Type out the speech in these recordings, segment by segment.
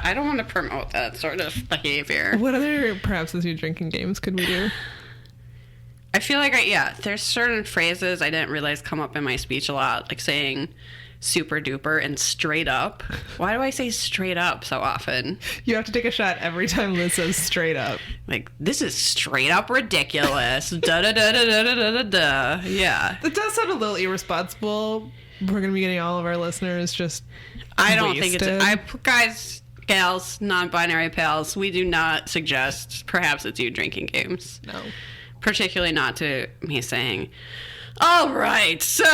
I don't want to promote that sort of behavior. What other perhaps as you drinking games could we do? I feel like, there's certain phrases I didn't realize come up in my speech a lot, like saying super duper and straight up. Why do I say straight up so often? You have to take a shot every time Liz says straight up. Like, this is straight up ridiculous. Da da da da da da da da. Yeah. It does sound a little irresponsible. We're going to be getting all of our listeners just I don't wasted. think it's... guys, gals, non-binary pals, we do not suggest perhaps it's you drinking games. No. Particularly not to me saying, all right, so...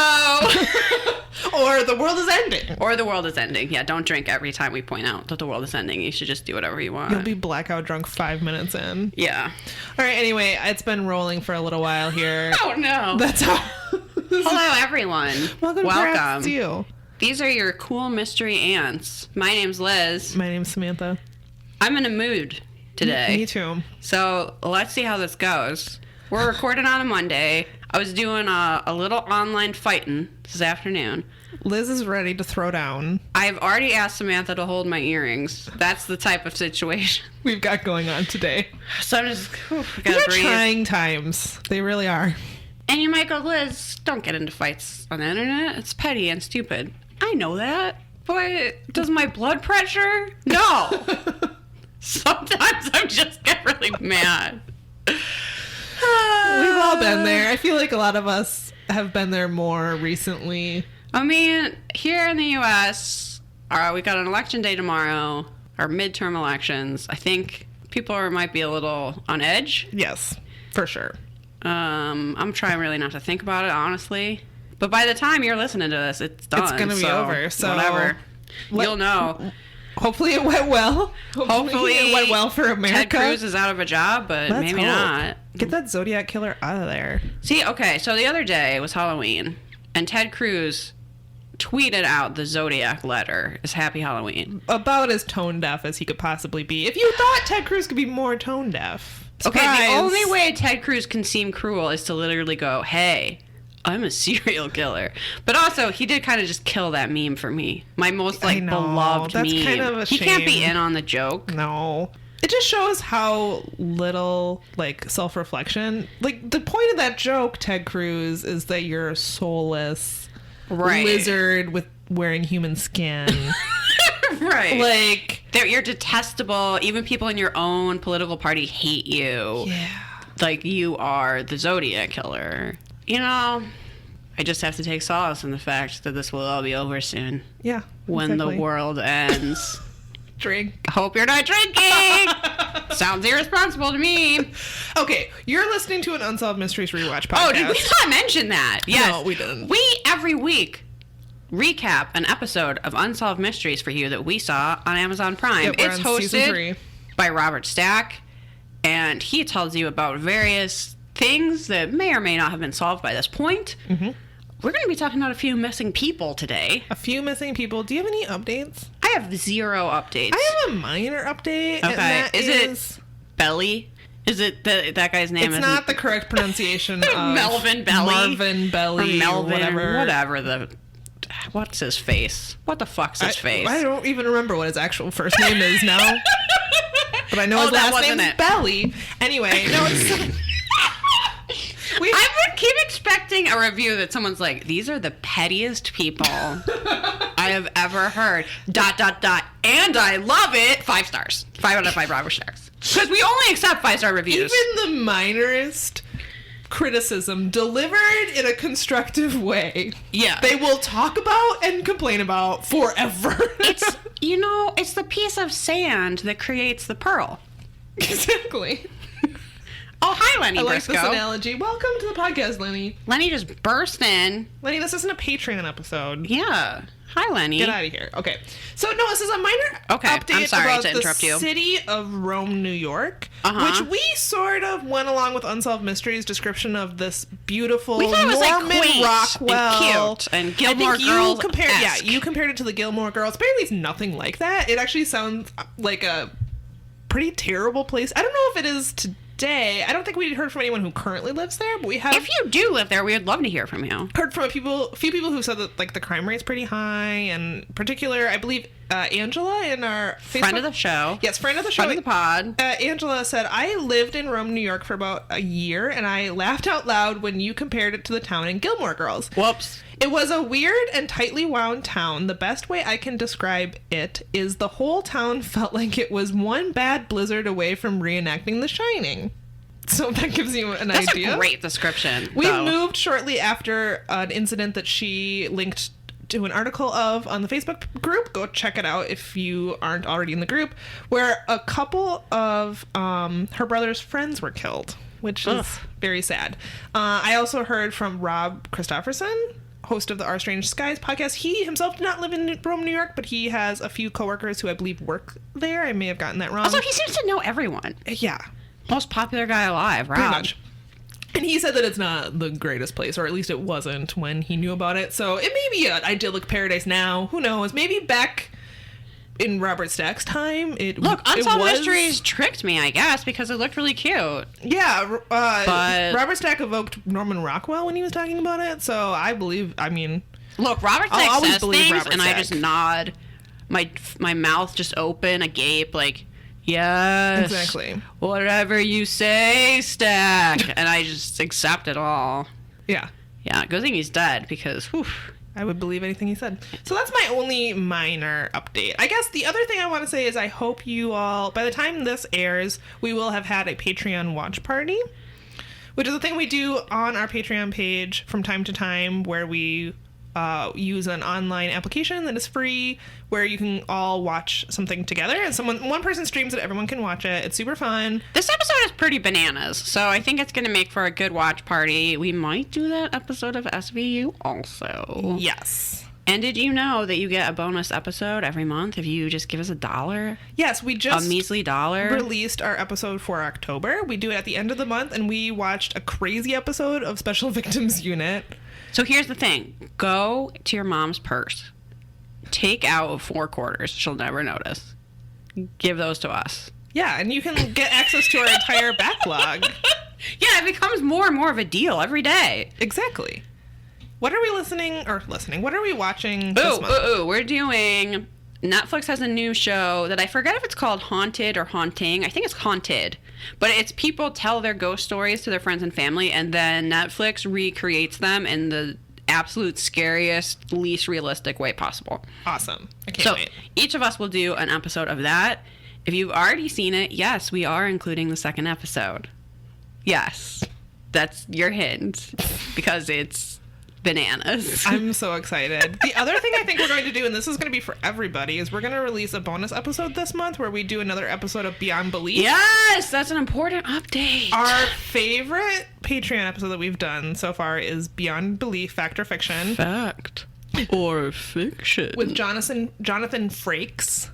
Or the world is ending. Or the world is ending. Yeah, don't drink every time we point out that the world is ending. You should just do whatever you want. You'll be blackout drunk 5 minutes in. Yeah. All right, anyway, it's been rolling for a little while here. Oh, no. That's how... Hello, everyone. Welcome to you. These are your cool mystery ants. My name's Liz. My name's Samantha. I'm in a mood today. Me too. So let's see how this goes. We're recording on a Monday. I was doing a little online fighting this afternoon. Liz is ready to throw down. I've already asked Samantha to hold my earrings. That's the type of situation we've got going on today. So I'm just gotta These are breathe. trying times. They really are. And you might go, Liz, don't get into fights on the internet. It's petty and stupid. I know that. But does my blood pressure? No. Sometimes I just get really mad. We've all been there. I feel like a lot of us have been there more recently. I mean, here in the U.S., we got an election day tomorrow, our midterm elections. I think people might be a little on edge. Yes, for sure. I'm trying really not to think about it, honestly. But by the time you're listening to this, it's done. It's going to be over. So whatever. You'll know. Hopefully it went well. Hopefully it went well for America. Ted Cruz is out of a job, but Let's maybe hope. not. Get that Zodiac killer out of there. See, okay, so the other day was Halloween, and Ted Cruz tweeted out the Zodiac letter as Happy Halloween. About as tone deaf as he could possibly be. If you thought Ted Cruz could be more tone deaf. Okay, surprise. the only way Ted Cruz can seem cruel is to literally go, hey, I'm a serial killer. But also, he did kind of just kill that meme for me. My most, beloved That's meme. kind of a He can't be shame. in on the joke. No. It just shows how little, self-reflection. The point of that joke, Ted Cruz, is that you're a soulless lizard with wearing human skin. Right. You're detestable. Even people in your own political party hate you. Yeah. You are the Zodiac killer. You know, I just have to take solace in the fact that this will all be over soon. Yeah. When the world ends. Drink. I hope you're not drinking. Sounds irresponsible to me. Okay, you're listening to an Unsolved Mysteries Rewatch podcast. Oh, did we not mention that? Yes. No, we didn't. We, every week, recap an episode of Unsolved Mysteries for you that we saw on Amazon Prime. Yep, we're it's on season 3. hosted by Robert Stack, and he tells you about various things that may or may not have been solved by this point. Mm-hmm. We're going to be talking about a few missing people today. A few missing people. Do you have any updates? I have 0 updates. I have a minor update. Okay. And that is it Belly? Is it that guy's name? It's not the correct pronunciation of Melvin Belly. Marvin Belly. Or Melvin. Whatever. What's his face? What the fuck's his face? I don't even remember what his actual first name is now. But I know his last name is Belly. Anyway, no, it's... I would keep expecting a review that someone's like, these are the pettiest people I have ever heard. ... And I love it. 5 stars. 5 out of 5 Bravo stars. Because we only accept 5-star reviews. Even the minorest criticism delivered in a constructive way. Yeah. They will talk about and complain about forever. It's the piece of sand that creates the pearl. Exactly. Oh, hi, Lenny I like Briscoe. this analogy. Welcome to the podcast, Lenny. Lenny just burst in. Lenny, this isn't a Patreon episode. Yeah. Hi, Lenny. Get out of here. Okay. So, no, this is a minor update I'm sorry about to interrupt the you. city of Rome, New York, Uh-huh. which we sort of went along with Unsolved Mysteries' description of this beautiful We thought it was Norman quaint Rockwell. and cute and Gilmore I think Girls. you compared it to the Gilmore Girls. Apparently, it's nothing like that. It actually sounds like a pretty terrible place. I don't know if it is today. I don't think we heard from anyone who currently lives there, but we have. If you do live there, we would love to hear from you. Heard from a few people who said that the crime rate's pretty high, and in particular, I believe Angela in our Facebook... Friend of the show. Yes, friend of the show. Friend of the pod. Angela said, I lived in Rome, New York for about a year, and I laughed out loud when you compared it to the town in Gilmore Girls. Whoops. It was a weird and tightly wound town. The best way I can describe it is the whole town felt like it was one bad blizzard away from reenacting The Shining. So that gives you an idea. That's a great description. We moved shortly after an incident that she linked to an article of on the Facebook group. Go check it out if you aren't already in the group, where a couple of her brother's friends were killed, which is very sad. I also heard from Rob Christopherson, host of the Our Strange Skies podcast. He himself did not live in Rome, New York, but he has a few coworkers who I believe work there. I may have gotten that wrong. Also, he seems to know everyone. Yeah. Most popular guy alive, Rob. Pretty much. And he said that it's not the greatest place, or at least it wasn't when he knew about it. So it may be an idyllic paradise now. Who knows? Maybe back in Robert Stack's time, Unsolved Mysteries tricked me, I guess, because it looked really cute. Yeah, but Robert Stack evoked Norman Rockwell when he was talking about it. So Look, Robert Stack says things, and I just nod. My mouth just open, agape, like... Yes. Exactly. Whatever you say, Stack. And I just accept it all. Yeah. Yeah, good thing he's dead because, whew. I would believe anything he said. So that's my only minor update. I guess the other thing I want to say is I hope you all, by the time this airs, we will have had a Patreon watch party, which is a thing we do on our Patreon page from time to time where we use an online application that is free where you can all watch something together and one person streams it, everyone can watch it. It's super fun. This episode is pretty bananas, so I think it's going to make for a good watch party. We might do that episode of SVU also. Yes. And did you know that you get a bonus episode every month if you just give us $1? Yes, we just a measly $1 released our episode for October. We do it at the end of the month, and we watched a crazy episode of Special Victims Unit. So here's the thing. Go to your mom's purse. Take out 4 quarters. She'll never notice. Give those to us. Yeah, and you can get access to our entire backlog. Yeah, it becomes more and more of a deal every day. Exactly. What are we what are we watching this month? We're doing... Netflix has a new show that I forget if it's called Haunted or Haunting. I think it's Haunted. But it's people tell their ghost stories to their friends and family, and then Netflix recreates them in the absolute scariest, least realistic way possible. Awesome. I can't wait. Each of us will do an episode of that. If you've already seen it, yes, we are including the second episode. Yes. That's your hint. Because it's bananas. I'm so excited. The other thing I think we're going to do, and this is going to be for everybody, is we're going to release a bonus episode this month where we do another episode of Beyond Belief. Yes, that's an important update. Our favorite Patreon episode that we've done so far is Beyond Belief, Fact or Fiction. Fact or Fiction. With Jonathan Frakes.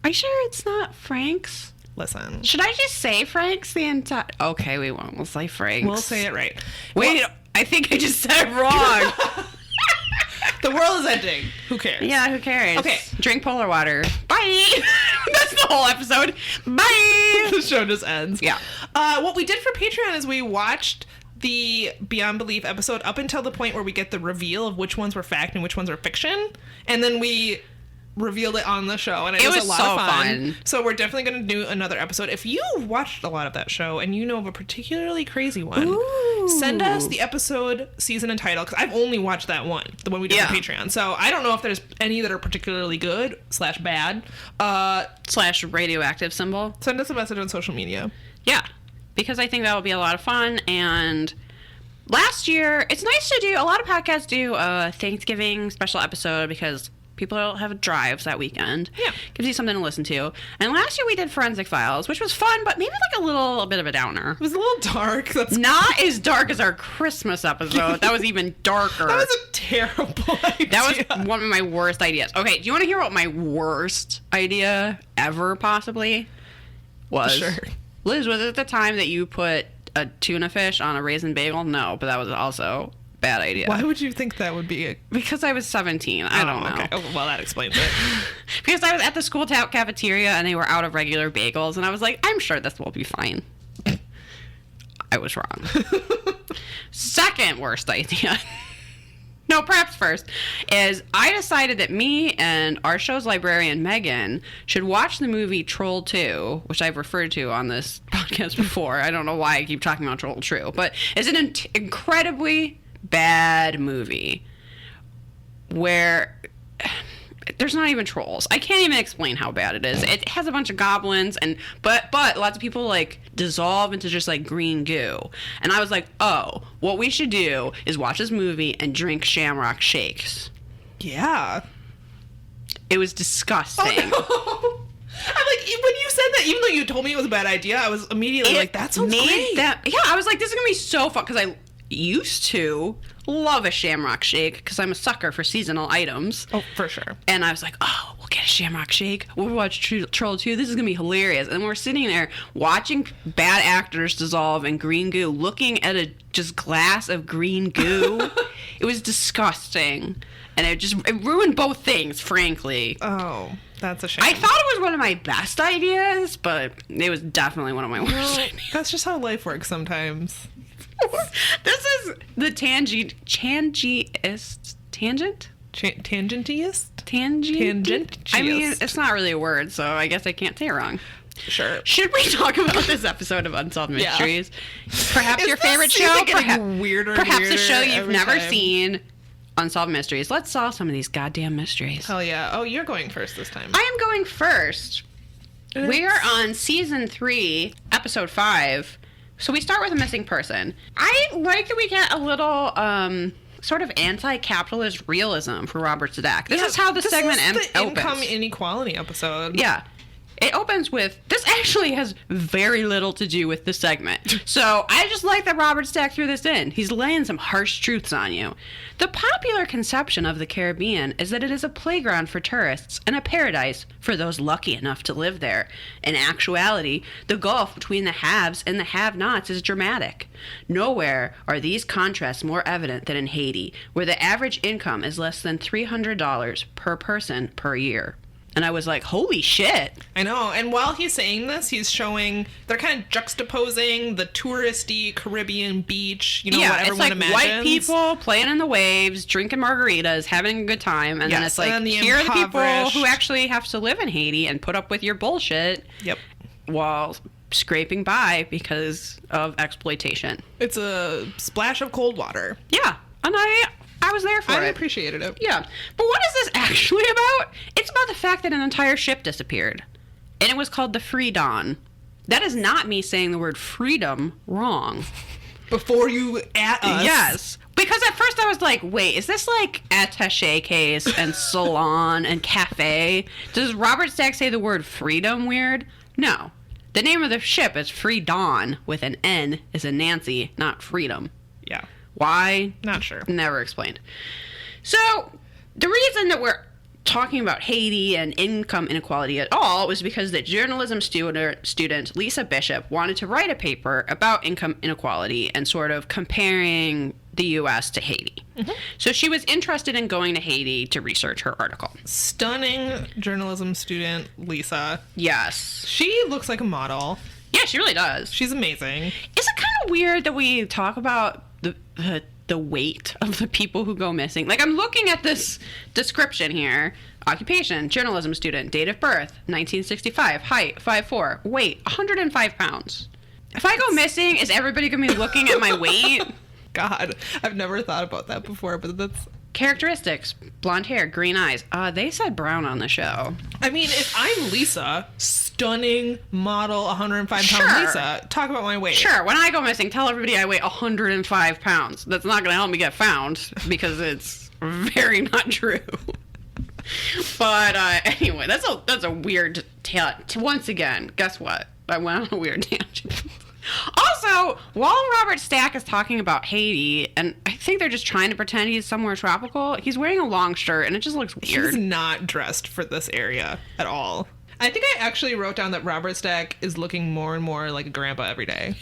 Are you sure it's not Frank's? Listen. Should I just say Frank's the entire... Okay, we won't. We'll say Frank's. We'll say it right. Wait, I think I just said it wrong. The world is ending. Who cares? Yeah, who cares? Okay. Drink polar water. Bye. That's the whole episode. Bye. The show just ends. Yeah. What we did for Patreon is we watched the Beyond Belief episode up until the point where we get the reveal of which ones were fact and which ones were fiction. And then we revealed it on the show, and it was a lot of fun. So we're definitely going to do another episode. If you watched a lot of that show and you know of a particularly crazy one, send us the episode, season, and title, because I've only watched that one, the one we did on Patreon. So I don't know if there's any that are particularly good / bad. / radioactive symbol. Send us a message on social media. Yeah, because I think that will be a lot of fun. And last year, it's nice to do, a lot of podcasts do a Thanksgiving special episode because people don't have drives that weekend. Yeah. Gives you something to listen to. And last year we did Forensic Files, which was fun, but maybe like a little bit of a downer. It was a little dark. That's not as dark as our Christmas episode. That was even darker. That was a terrible idea. That was one of my worst ideas. Okay, do you want to hear what my worst idea ever possibly was? Sure. Liz, was it the time that you put a tuna fish on a raisin bagel? No, but that was also bad idea. Why would you think that would be Because I was 17. I don't know. Okay. Oh, well, that explains it. Because I was at the school cafeteria and they were out of regular bagels, and I was like, I'm sure this will be fine. I was wrong. Second worst idea. No, perhaps first is I decided that me and our show's librarian, Megan, should watch the movie Troll 2, which I've referred to on this podcast before. I don't know why I keep talking about Troll 2, but it's an incredibly bad movie where there's not even trolls. I can't even explain how bad it is. It has a bunch of goblins, but lots of people like dissolve into just like green goo. And I was like, oh, what we should do is watch this movie and drink Shamrock shakes. Yeah. It was disgusting. Oh, no. I'm like, when you said that, even though you told me it was a bad idea, I was immediately like, that sounds great. Yeah, I was like, this is gonna be so fun, because I used to love a Shamrock shake because I'm a sucker for seasonal items. Oh, for sure. And I was like, oh, we'll get a Shamrock shake. We'll watch Troll 2. This is going to be hilarious. And we're sitting there watching bad actors dissolve in green goo, looking at a just glass of green goo. It was disgusting. And it ruined both things, frankly. Oh, that's a shame. I thought it was one of my best ideas, but it was definitely one of my worst ideas. That's just how life works sometimes. This is the tangentiest. I mean, it's not really a word, so I guess I can't say it wrong. Sure. Should we talk about this episode of Unsolved Mysteries? Yeah. Perhaps your favorite show? Perhaps a show you've never seen. Unsolved Mysteries. Let's solve some of these goddamn mysteries. Hell yeah. Oh, you're going first this time. I am going first. We are on season 3, episode 5. So we start with a missing person. I like that we get a little sort of anti-capitalist realism for Robert Stack. This is how the segment opens. Income inequality episode. Yeah. It opens with, this actually has very little to do with the segment. So I just like that Robert Stack threw this in. He's laying some harsh truths on you. The popular conception of the Caribbean is that it is a playground for tourists and a paradise for those lucky enough to live there. In actuality, the gulf between the haves and the have-nots is dramatic. Nowhere are these contrasts more evident than in Haiti, where the average income is less than $300 per person per year. And I was like, holy shit. I know. And while he's saying this, he's showing, they're kind of juxtaposing the touristy Caribbean beach, what everyone imagines. White people playing in the waves, drinking margaritas, having a good time. And then it's like, here are the people who actually have to live in Haiti and put up with your bullshit. Yep. While scraping by because of exploitation. It's a splash of cold water. Yeah. And I was there for it. I appreciated it. Yeah. But what is this actually about? It's about the fact that an entire ship disappeared. And it was called the Free Dawn. That is not me saying the word freedom wrong. Before you at us. Yes. Because at first I was like, wait, is this like attaché case and salon and cafe? Does Robert Stack say the word freedom weird? No. The name of the ship is Free Dawn with an N as in Nancy, not freedom. Yeah. Why? Not sure. Never explained. So, the reason that we're talking about Haiti and income inequality at all was because the journalism student Lisa Bishop wanted to write a paper about income inequality and sort of comparing the U.S. to Haiti. Mm-hmm. So she was interested in going to Haiti to research her article. Stunning journalism student Lisa. Yes. She looks like a model. Yeah, she really does. She's amazing. Is it kind of weird that we talk about the weight of the people who go missing? Like, I'm looking at this description here. Occupation, journalism student, date of birth, 1965, height, 5'4", weight, 105 pounds. If I go missing, is everybody going to be looking at my weight? God, I've never thought about that before, but that's... Characteristics, blonde hair, green eyes. They said brown on the show. I mean, if I'm Lisa, stunning model, 105-pound Lisa, talk about my weight. Sure, when I go missing, tell everybody I weigh 105 pounds. That's not going to help me get found, because it's very not true. But anyway, that's a weird once again, guess what? I went on a weird tangent. Also, while Robert Stack is talking about Haiti, and I think they're just trying to pretend he's somewhere tropical, he's wearing a long shirt, and it just looks weird. He's not dressed for this area at all. I think I actually wrote down that Robert Stack is looking more and more like a grandpa every day.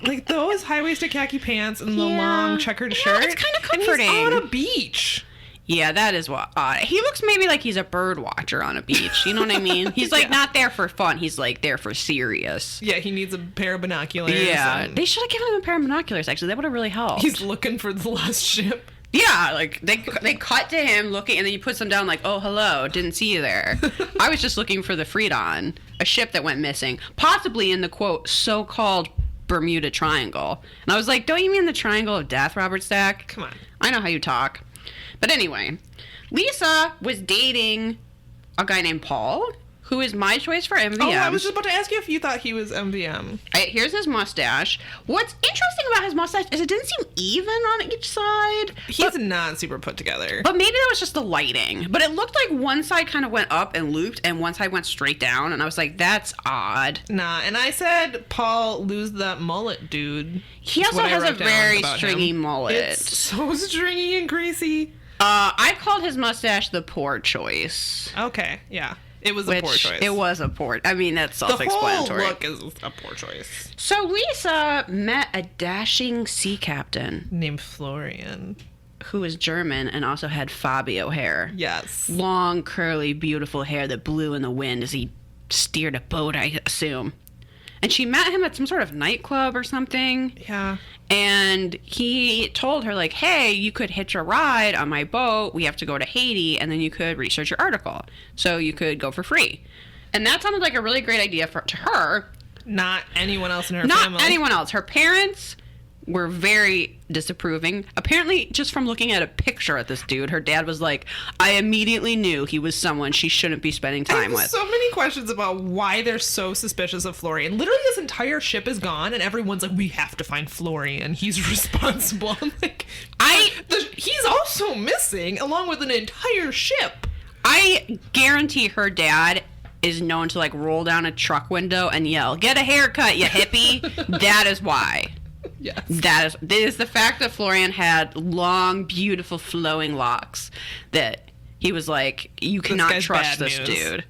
Like those high-waisted khaki pants and the long checkered shirt. It's kind of comforting. And he's on a beach. Yeah, that is what... he looks maybe like he's a bird watcher on a beach. You know what I mean? He's like not there for fun. He's like there for serious. Yeah, he needs a pair of binoculars. Yeah, they should have given him a pair of binoculars, actually. That would have really helped. He's looking for the lost ship. Yeah, like they cut to him looking, and then you put them down like, oh, hello, didn't see you there. I was just looking for the Freedon, a ship that went missing, possibly in the, quote, so-called Bermuda Triangle. And I was like, don't you mean the Triangle of Death, Robert Stack? Come on. I know how you talk. But anyway, Lisa was dating a guy named Paul, who is my choice for MVM. Oh, I was just about to ask you if you thought he was MVM. Here's his mustache. What's interesting about his mustache is it didn't seem even on each side. He's not super put together. But maybe that was just the lighting. But it looked like one side kind of went up and looped, and one side went straight down. And I was like, that's odd. Nah, and I said, Paul, lose that mullet, dude. He also has a very stringy mullet. It's so stringy and greasy. I called his mustache the poor choice. Okay, yeah. It was a poor choice. It was a poor... I mean, that's self-explanatory. The whole look is a poor choice. So Lisa met a dashing sea captain. Named Florian. Who was German and also had Fabio hair. Yes. Long, curly, beautiful hair that blew in the wind as he steered a boat, I assume. And she met him at some sort of nightclub or something. Yeah. And he told her, like, hey, you could hitch a ride on my boat. We have to go to Haiti, and then you could research your article. So you could go for free. And that sounded like a really great idea to her. Not anyone else in her family. Not anyone else. Her parents were very disapproving. Apparently, just from looking at a picture of this dude, her dad was like, I immediately knew he was someone she shouldn't be spending time with. So many questions about why they're so suspicious of Florian. Literally, this entire ship is gone, and everyone's like, we have to find Florian. He's responsible. I'm like, he's also missing, along with an entire ship. I guarantee her dad is known to, like, roll down a truck window and yell, get a haircut, you hippie. That is why. Yes. That is the fact that Florian had long, beautiful, flowing locks that he was like, you cannot trust this dude.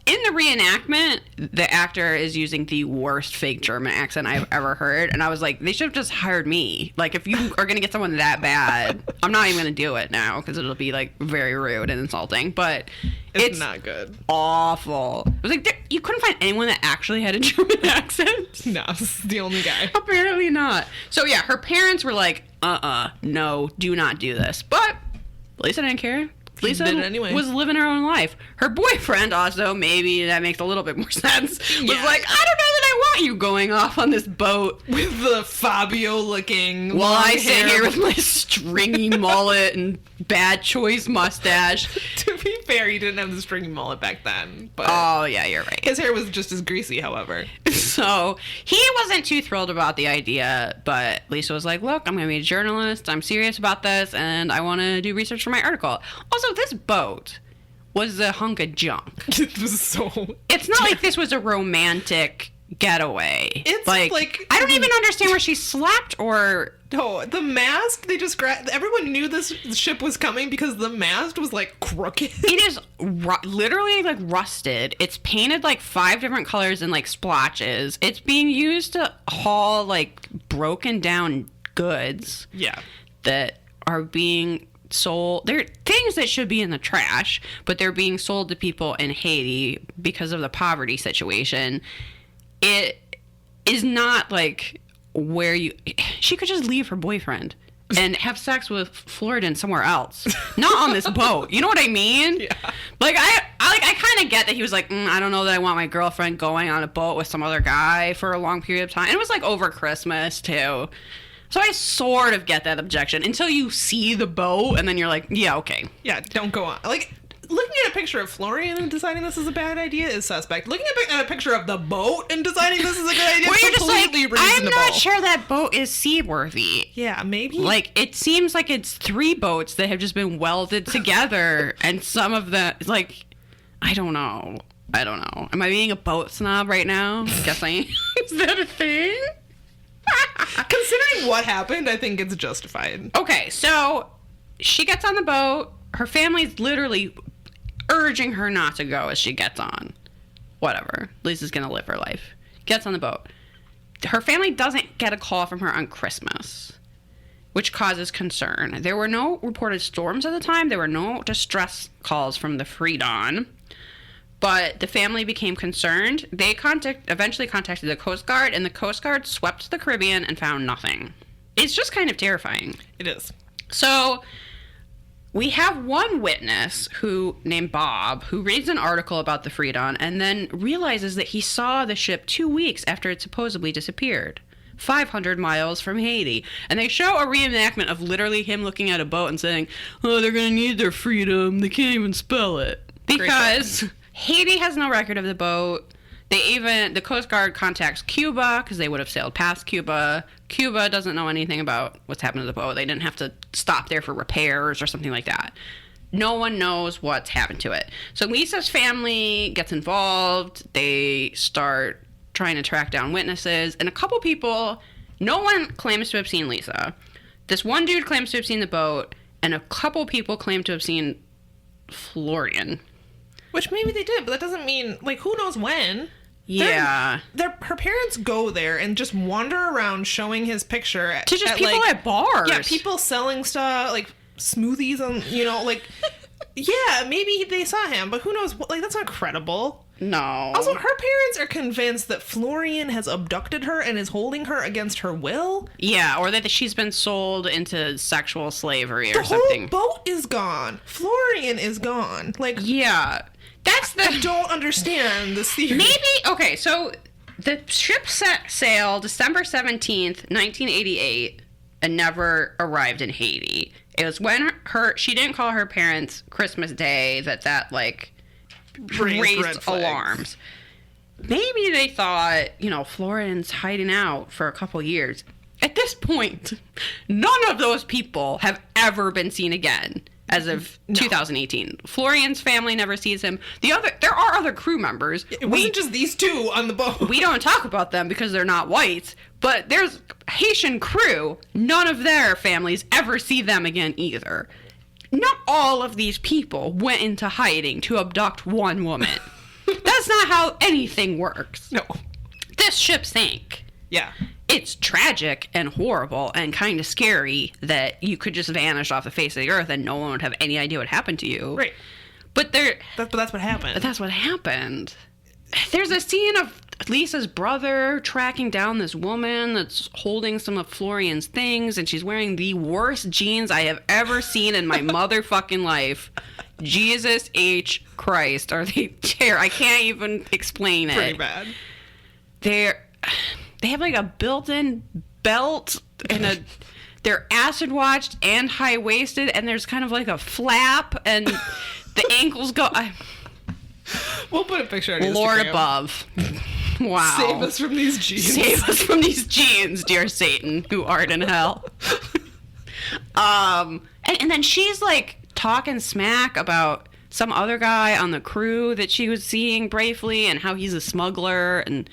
In the reenactment, the actor is using the worst fake German accent I've ever heard. And I was like, they should have just hired me. Like, if you are going to get someone that bad, I'm not even going to do it now because it'll be, like, very rude and insulting. But it's not good. Awful. It was like, you couldn't find anyone that actually had a German accent. No, this is the only guy. Apparently not. So, yeah, her parents were like, no, do not do this. But Lisa didn't care. Lisa did it anyway. Was living her own life. Her boyfriend also, maybe that makes a little bit more sense, was like, I don't know that I want you going off on this boat. With the Fabio-looking while I sit here with my stringy mullet and bad choice mustache. To be fair, he didn't have the stringy mullet back then. But oh, yeah, you're right. His hair was just as greasy, however. So he wasn't too thrilled about the idea, but Lisa was like, look, I'm going to be a journalist. I'm serious about this, and I want to do research for my article. Also, this boat was a hunk of junk. It was so... It's not like this was a romantic getaway. It's like I don't even understand where she slept or... No, the mast, they just grabbed... Everyone knew this ship was coming because the mast was, like, crooked. It is literally, like, rusted. It's painted, like, 5 different colors and, like, splotches. It's being used to haul, like, broken down goods. Yeah. That are being sold. They're things that should be in the trash, but they're being sold to people in Haiti because of the poverty situation. It is not, like... where she could just leave her boyfriend and have sex with Florian somewhere else, not on this boat. You know what I mean? Yeah. Like I kind of get that he was like, I don't know that I want my girlfriend going on a boat with some other guy for a long period of time. And it was like over Christmas too. So I sort of get that objection until you see the boat and then you're like, yeah, okay. Yeah, don't go on. Like, looking at a picture of Florian and deciding this is a bad idea is suspect. Looking at a picture of the boat and deciding this is a good idea is completely reasonable. I'm not sure that boat is seaworthy. Yeah, maybe. Like, it seems like it's 3 boats that have just been welded together, and some of the, like, I don't know. Am I being a boat snob right now? Guessing. Is that a thing? Considering what happened, I think it's justified. Okay, so she gets on the boat. Her family's literally urging her not to go as she gets on. Whatever. Lisa's gonna live her life. Gets on the boat. Her family doesn't get a call from her on Christmas, which causes concern. There were no reported storms at the time. There were no distress calls from the Freedon. But the family became concerned. They eventually contacted the Coast Guard, and the Coast Guard swept the Caribbean and found nothing. It's just kind of terrifying. It is. So We have one witness named Bob who reads an article about the Freedon and then realizes that he saw the ship 2 weeks after it supposedly disappeared, 500 miles from Haiti. And they show a reenactment of literally him looking at a boat and saying, "Oh, they're going to need their freedom. They can't even spell it." Because Haiti has no record of the boat. The Coast Guard contacts Cuba because they would have sailed past Cuba. Cuba doesn't know anything about what's happened to the boat. They didn't have to stop there for repairs or something like that. No one knows what's happened to it. So Lisa's family gets involved. They start trying to track down witnesses. And a couple people, no one claims to have seen Lisa. This one dude claims to have seen the boat, and a couple people claim to have seen Florian. Which maybe they did, but that doesn't mean, like, who knows when? Yeah. Her parents go there and just wander around showing his picture to just people at bars. Yeah, people selling stuff, like smoothies on, like, yeah, maybe they saw him, but who knows? Like, that's not credible. No. Also, her parents are convinced that Florian has abducted her and is holding her against her will. Yeah, or that she's been sold into sexual slavery or something. The whole boat is gone. Florian is gone. Like, yeah. I don't understand this theory. Maybe, okay, so the ship set sail December 17th, 1988, and never arrived in Haiti. It was when she didn't call her parents Christmas Day that like, raised alarms. Maybe they thought, Florian's hiding out for a couple years. At this point, none of those people have ever been seen again. As of 2018. Florian's family never sees him. There are other crew members. It wasn't just these two on the boat. We don't talk about them because they're not whites, but there's Haitian crew. None of their families ever see them again either. Not all of these people went into hiding to abduct one woman. That's not how anything works. No. This ship sank. Yeah. It's tragic and horrible and kind of scary that you could just vanish off the face of the earth and no one would have any idea what happened to you. Right. But that's what happened. But that's what happened. There's a scene of Lisa's brother tracking down this woman that's holding some of Florian's things, and she's wearing the worst jeans I have ever seen in my motherfucking life. Jesus H. Christ. Are they terrible? I can't even explain it. Pretty bad. They have like a built-in belt and they're acid washed and high-waisted, and there's kind of like a flap and the ankles go. We'll put a picture on Instagram. Lord above. Wow. Save us from these jeans. Save us from these jeans, dear Satan, who art in hell. And then she's like talking smack about some other guy on the crew that she was seeing briefly and how he's a smuggler, and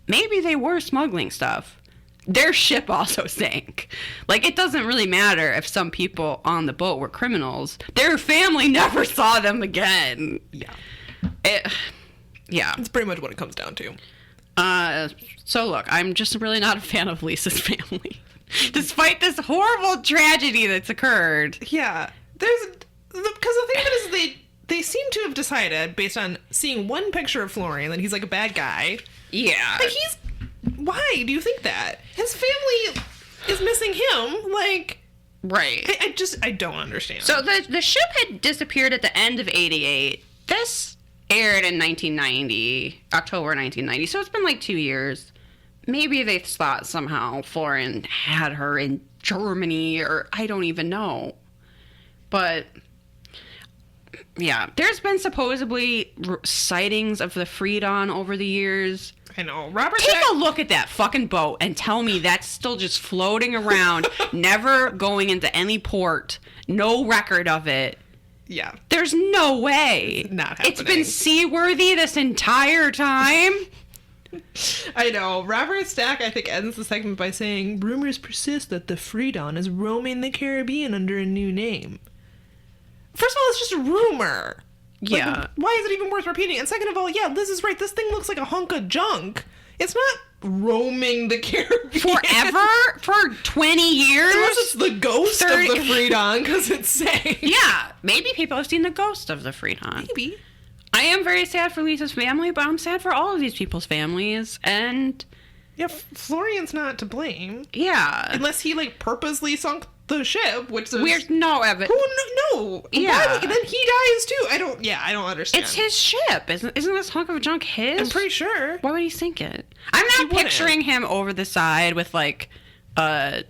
maybe they were smuggling stuff. Their ship also sank. Like, it doesn't really matter if some people on the boat were criminals. Their family never saw them again. Yeah. Yeah. It's pretty much what it comes down to. So look, I'm just really not a fan of Lisa's family. Despite this horrible tragedy that's occurred. Yeah. Because the thing of it is they seem to have decided, based on seeing one picture of Florian, that he's like a bad guy. Yeah. Like, why do you think that? His family is missing him. Like, right. I don't understand. So the ship had disappeared at the end of 88. This aired in 1990, October 1990. So it's been like 2 years. Maybe they thought somehow Florian had her in Germany, or I don't even know. But yeah, there's been supposedly sightings of the Freedon over the years. I know. Take a look at that fucking boat and tell me that's still just floating around, never going into any port, no record of it. Yeah. There's no way. It's not happening. It's been seaworthy this entire time. I know. Robert Stack, I think, ends the segment by saying, "Rumors persist that the Freedon is roaming the Caribbean under a new name." First of all, it's just a rumor. Yeah. Like, why is it even worth repeating? And second of all, yeah, Liz is right. This thing looks like a hunk of junk. It's not roaming the Caribbean. Forever? For 20 years? Unless it's the ghost of the Freedon, because it's saying. Yeah. Maybe people have seen the ghost of the Freedon. Maybe. I am very sad for Lisa's family, but I'm sad for all of these people's families. And yeah, Florian's not to blame. Yeah. Unless he, like, purposely sunk the ship, which is... There's no evidence. No. Yeah. Then he dies too. I don't understand. It's his ship. Isn't this hunk of junk his? I'm pretty sure. Why would he sink it? I'm not picturing him over the side with like a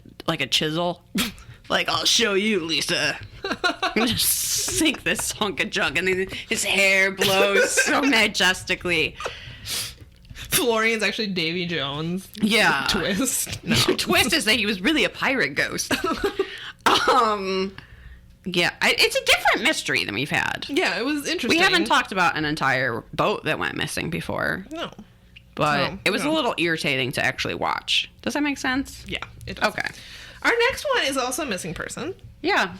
chisel. Like, I'll show you, Lisa. I'm gonna just sink this hunk of junk, and then his hair blows so majestically. Florian's actually Davy Jones. Yeah. Twist. No. Twist is that he was really a pirate ghost. Yeah, it's a different mystery than we've had. Yeah, it was interesting. We haven't talked about an entire boat that went missing before. No. But No, it was no. a little irritating to actually watch. Does that make sense? Yeah, it does. Okay. Our next one is also a missing person. Yeah.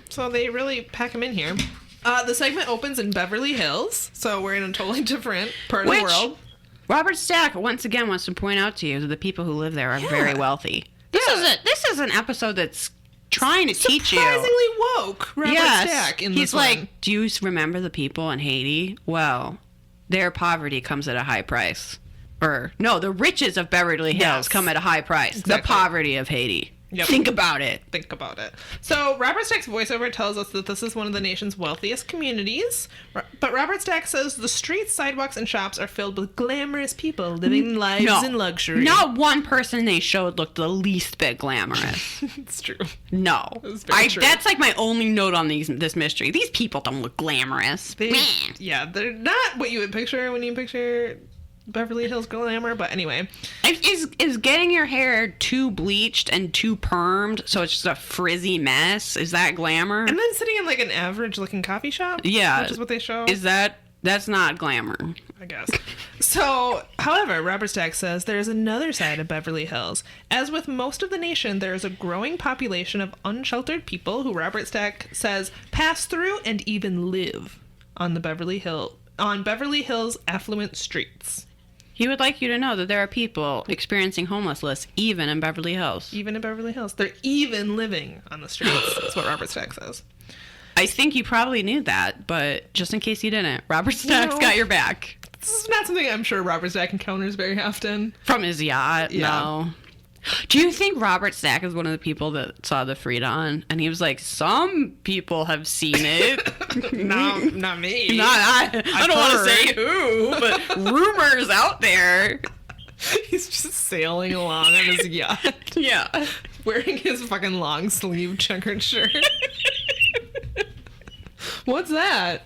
So they really pack him in here. The segment opens in Beverly Hills, so we're in a totally different part of the world. Robert Stack once again wants to point out to you that the people who live there are very wealthy. This is an episode that's trying to teach you. Surprisingly woke, Robert Stack in He's this like, one. do you remember the people in Haiti? Well, their poverty comes at a high price. Or, no, the riches of Beverly Hills come at a high price. Exactly. The poverty of Haiti. Yep. Think about it. Think about it. So Robert Stack's voiceover tells us that this is one of the nation's wealthiest communities. But Robert Stack says the streets, sidewalks, and shops are filled with glamorous people living lives in luxury. Not one person they showed looked the least bit glamorous. It's true. No. It's very true. That's like my only note on this mystery. These people don't look glamorous. Yeah, they're not what you would picture when you picture Beverly Hills glamour, but anyway. Is getting your hair too bleached and too permed so it's just a frizzy mess? Is that glamour? And then sitting in like an average looking coffee shop? Yeah. Which is what they show? That's not glamour. I guess. So, however, Robert Stack says there is another side of Beverly Hills. As with most of the nation, there is a growing population of unsheltered people who Robert Stack says pass through and even live on Beverly Hills' affluent streets. He would like you to know that there are people experiencing homelessness even in Beverly Hills. Even in Beverly Hills. They're even living on the streets. That's what Robert Stack says. I think you probably knew that, but just in case you didn't, Robert Stack's got your back. This is not something I'm sure Robert Stack encounters very often. From his yacht? Yeah. No. Do you think Robert Stack is one of the people that saw the Freedon and he was like, some people have seen it? No, not me. Not I. I don't want to say who, but rumors out there. He's just sailing along on his yacht. Yeah. Wearing his fucking long sleeve checkered shirt. What's that?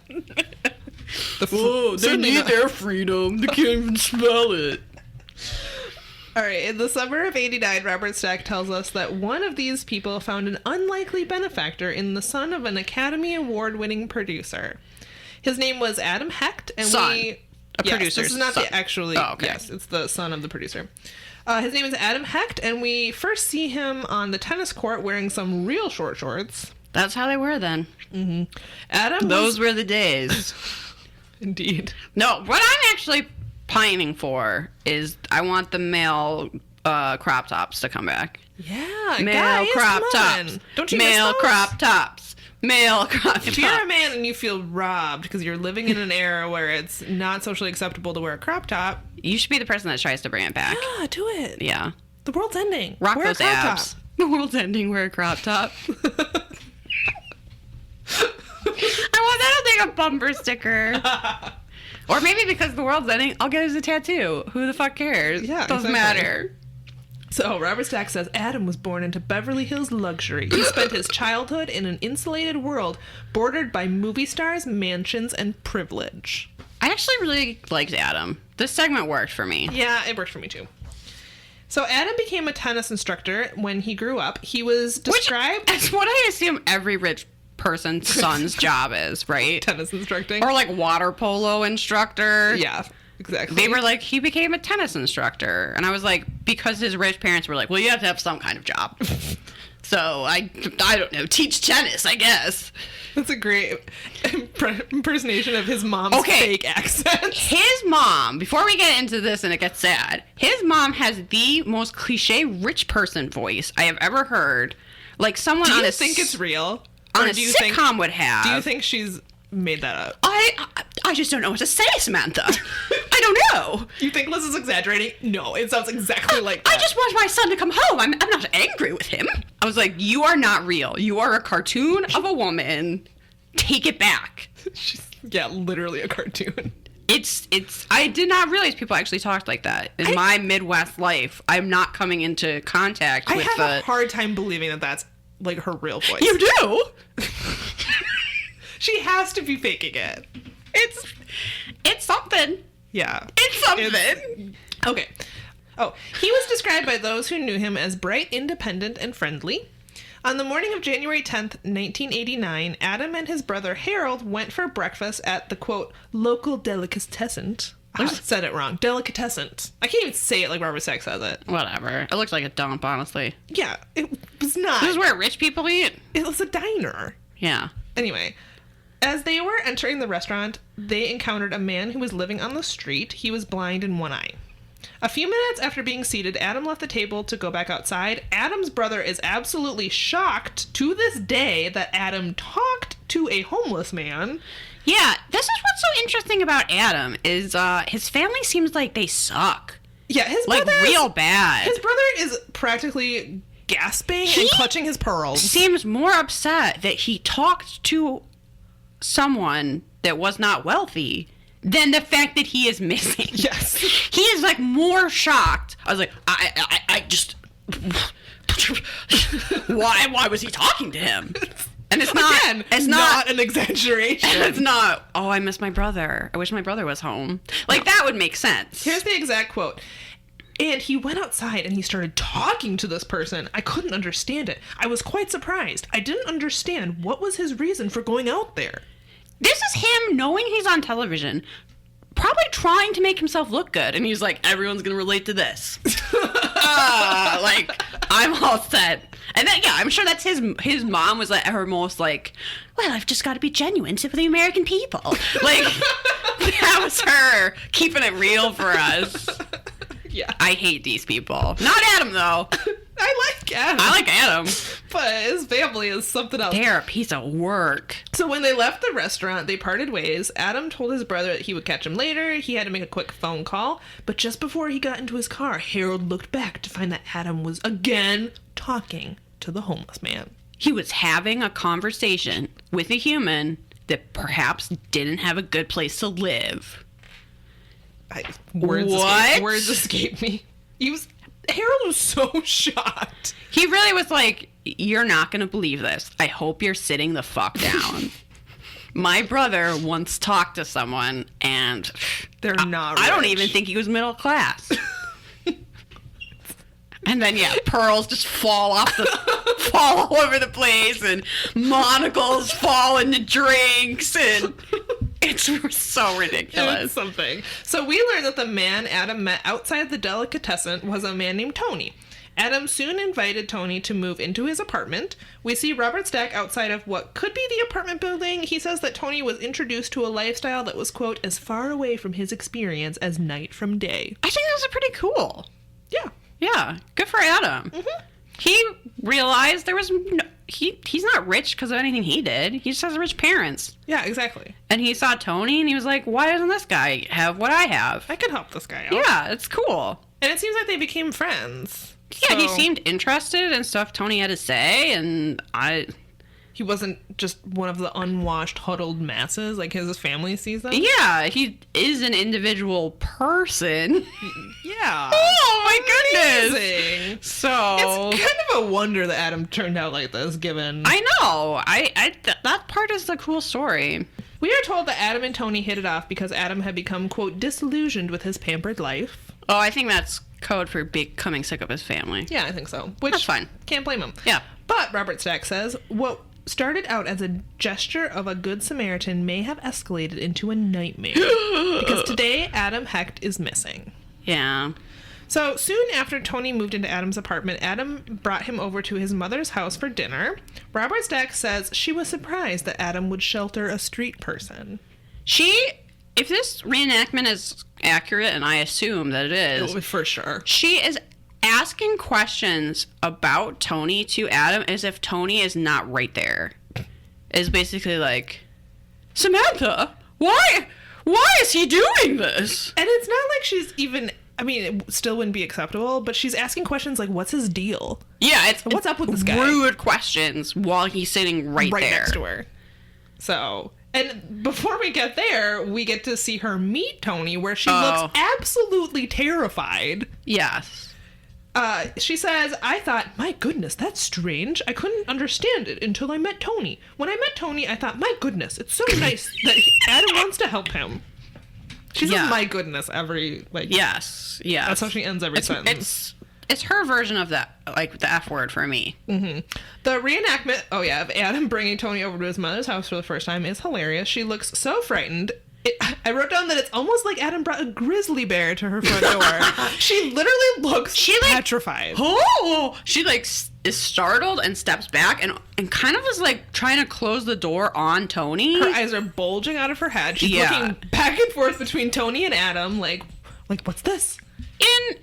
They need their freedom. They can't even spell it. All right, in the summer of '89, Robert Stack tells us that one of these people found an unlikely benefactor in the son of an Academy Award-winning producer. His name was Adam Hecht, and producer's this is not son. the actually. Oh, okay. Yes, it's the son of the producer. His name is Adam Hecht, and we first see him on the tennis court wearing some real short shorts. That's how they were then. Mm-hmm. Those were the days. Indeed. No, what I'm actually pining for is I want the male crop tops to come back. Yeah, Male guys, crop come on. tops. Don't you male miss those? crop tops. Male crop tops. If you're a man and you feel robbed because you're living in an era where it's not socially acceptable to wear a crop top, You should be the person that tries to bring it back. yeah, do it. Yeah. The world's ending. Rock Wear a those crop abs. The world's ending. Wear a crop top. I want that to take a bumper sticker. Or maybe because the world's ending, I'll get it as a tattoo. Who the fuck cares? Yeah, Doesn't exactly. matter. So, Robert Stack says Adam was born into Beverly Hills luxury. He spent his childhood in an insulated world bordered by movie stars, mansions, and privilege. I actually really liked Adam. This segment worked for me. Yeah, it worked for me too. So, Adam became a tennis instructor when he grew up. He was described... That's what I assume every rich person's son's job is, right? Tennis instructing. Or like water polo instructor. Yeah, exactly. They were like, he became a tennis instructor. And I was like, because his rich parents were like, well, you have to have some kind of job. So I don't know, teach tennis, I guess. That's a great impersonation of his mom's fake accent. His mom, before we get into this and it gets sad, his mom has the most cliche rich person voice I have ever heard. Like someone Do on you a think it's real? on Or a do you sitcom would have. Do you think she's made that up? I just don't know what to say, Samantha. I don't know. You think Liz is exaggerating? No, it sounds exactly like that. I just want my son to come home. I'm not angry with him. I was like, you are not real. You are a cartoon of a woman. Take it back. Yeah, literally a cartoon. I did not realize people actually talked like that. In my Midwest life, I'm not coming into contact with I have a hard time believing that that's like her real voice. You do? She has to be faking it. It's something. Yeah. It's something. Okay. Oh, he was described by those who knew him as bright, independent, and friendly. On the morning of January 10th, 1989, Adam and his brother Harold went for breakfast at the, quote, local delicatessen. I said it wrong. Delicatessen. I can't even say it like Robert Stack says it. Whatever. It looks like a dump, honestly. Yeah, it was not. This is where rich people eat? It was a diner. Yeah. Anyway, as they were entering the restaurant, they encountered a man who was living on the street. He was blind in one eye. A few minutes after being seated, Adam left the table to go back outside. Adam's brother is absolutely shocked to this day that Adam talked to a homeless man. Yeah, this is what's so interesting about Adam is his family seems like they suck. Yeah, his like brother real bad. His brother is practically gasping and clutching his pearls. Seems more upset that he talked to someone that was not wealthy than the fact that he is missing. Yes. He is like more shocked. I was like, I just why was he talking to him? And it's not Again, it's not an exaggeration. It's not, oh, I miss my brother. I wish my brother was home. Like, that would make sense. Here's the exact quote. And he went outside and he started talking to this person. I couldn't understand it. I was quite surprised. I didn't understand what was his reason for going out there. This is him knowing he's on television, probably trying to make himself look good. And he's like, everyone's going to relate to this. Like, I'm all set. And then, yeah, I'm sure that's his mom was like her most like, well, I've just got to be genuine to the American people. Like, that was her keeping it real for us. Yeah. I hate these people. Not Adam, though. I like Adam. I like Adam. But his family is something else. They're a piece of work. So when they left the restaurant, they parted ways. Adam told his brother that he would catch him later. He had to make a quick phone call. But just before he got into his car, Harold looked back to find that Adam was again talking to the homeless man. He was having a conversation with a human that perhaps didn't have a good place to live. Words escape me. Harold was so shocked. He really was like, you're not going to believe this. I hope you're sitting the fuck down. My brother once talked to someone and they're not rich. I don't even think he was middle class. And then, yeah, pearls just fall all over the place, and monocles fall into drinks, and it's so ridiculous. It's something. So we learned that the man Adam met outside the delicatessen was a man named Tony. Adam soon invited Tony to move into his apartment. We see Robert Stack outside of what could be the apartment building. He says that Tony was introduced to a lifestyle that was, quote, as far away from his experience as night from day. I think that was pretty cool. Yeah. Yeah, good for Adam. Mm-hmm. He realized there was he's not rich because of anything he did. He just has rich parents. Yeah, exactly. And he saw Tony and he was like, why doesn't this guy have what I have? I could help this guy out. Yeah, it's cool. And it seems like they became friends. Yeah, he seemed interested in stuff Tony had to say, and he wasn't just one of the unwashed, huddled masses like his family sees them. Yeah, he is an individual person. Yeah. Oh my Amazing. Goodness. So it's kind of a wonder that Adam turned out like this, given. I know. That part is the cool story. We are told that Adam and Tony hit it off because Adam had become, quote, disillusioned with his pampered life. Oh, I think that's code for becoming sick of his family. Yeah, I think so. Which, that's fine. Can't blame him. Yeah. But Robert Stack says, what started out as a gesture of a good Samaritan may have escalated into a nightmare. Because today, Adam Hecht is missing. Yeah. So soon after Tony moved into Adam's apartment, Adam brought him over to his mother's house for dinner. Robert Stack says she was surprised that Adam would shelter a street person. If this reenactment is accurate, and I assume that it is. Oh, for sure. She is asking questions about Tony to Adam as if Tony is not right there. Is basically like, Samantha, why is he doing this? And it's not like she's even I mean, it still wouldn't be acceptable, but she's asking questions like, what's his deal? Yeah, it's what's up with this guy? Rude questions while he's sitting right there. Next to her. So, and before we get there, we get to see her meet Tony, where she looks absolutely terrified. Yes. She says, I thought, my goodness, that's strange. I couldn't understand it until I met Tony. When I met Tony, I thought, my goodness, it's so nice that Adam wants to help him. She says, my goodness, every, like... Yes, yes. That's how she ends every sentence. It's her version of that, like, the F word for me. Mm-hmm. The reenactment, of Adam bringing Tony over to his mother's house for the first time is hilarious. She looks so frightened. I wrote down that it's almost like Adam brought a grizzly bear to her front door. She literally looks petrified. Oh! She, like, is startled and steps back and kind of is, like, trying to close the door on Tony. Her eyes are bulging out of her head. She's looking back and forth between Tony and Adam, like, what's this? And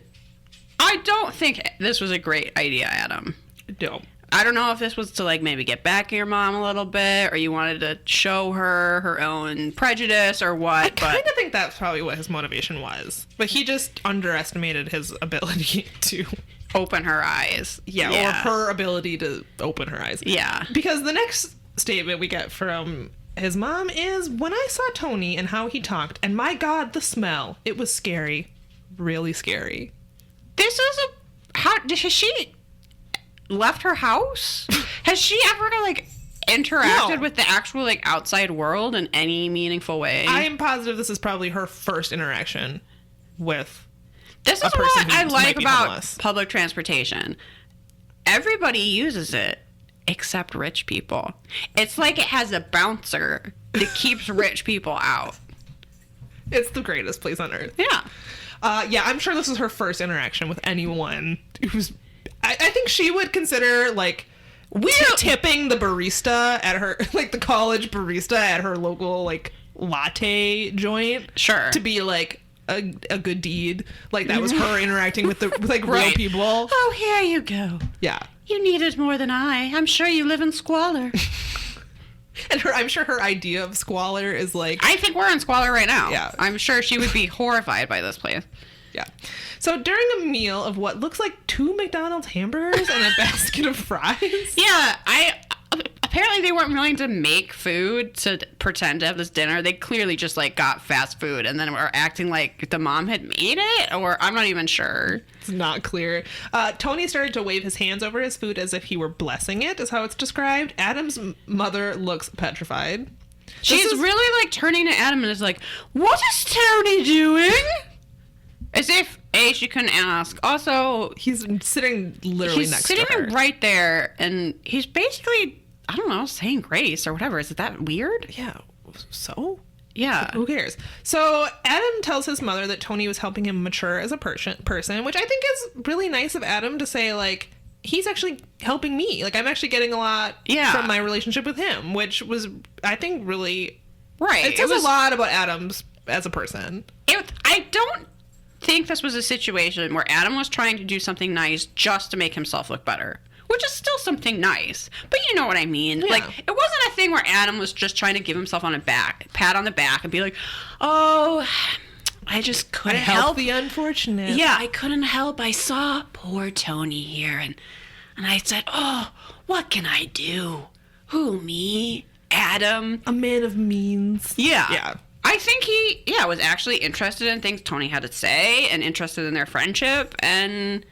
I don't think this was a great idea, Adam. No. I don't know if this was to, like, maybe get back at your mom a little bit, or you wanted to show her own prejudice, or what. I kind of think that's probably what his motivation was. But he just underestimated his ability to... open her eyes. Yeah, or her ability to open her eyes. Yeah. Because the next statement we get from his mom is, when I saw Tony and how he talked, and my God, the smell, it was scary. Really scary. This is has she left her house? Has she ever, like, interacted with the actual, like, outside world in any meaningful way? I am positive this is probably her first interaction with this is what I like about public transportation. Everybody uses it except rich people. It's like it has a bouncer that keeps rich people out. It's the greatest place on earth. Yeah. I'm sure this is her first interaction with anyone who's... I think she would consider, like, tipping the barista at her, like, the college barista at her local, like, latte joint. Sure. To be, like, a good deed. Like, that was her interacting with real people. Oh, here you go. Yeah. You need it more than I. I'm sure you live in squalor. And I'm sure her idea of squalor is, like... I think we're in squalor right now. Yeah. I'm sure she would be horrified by this place. Yeah. So during a meal of what looks like 2 McDonald's hamburgers and a basket of fries. Yeah, apparently they weren't willing to make food to pretend to have this dinner. They clearly just, like, got fast food and then were acting like the mom had made it, or I'm not even sure. It's not clear. Tony started to wave his hands over his food as if he were blessing it, is how it's described. Adam's mother looks petrified. She's really, like, turning to Adam and is like, what is Tony doing? As if, A, she couldn't ask. Also, he's sitting literally next to her. He's sitting right there, and he's basically, I don't know, saying grace or whatever. Is that weird? Yeah. So? Yeah. Who cares? So Adam tells his mother that Tony was helping him mature as a person, which I think is really nice of Adam to say, like, he's actually helping me. Like, I'm actually getting a lot from my relationship with him, which was, I think, really... Right. It says a lot about Adam's as a person. I don't think this was a situation where Adam was trying to do something nice just to make himself look better, which is still something nice, but you know what I mean. Yeah. Like, it wasn't a thing where Adam was just trying to give himself pat on the back and be like, oh, I just couldn't help the unfortunate. Yeah, I couldn't help. I saw poor Tony here and I said, oh, what can I do? Who, me? Adam? A man of means. Yeah. I think he, was actually interested in things Tony had to say and interested in their friendship, and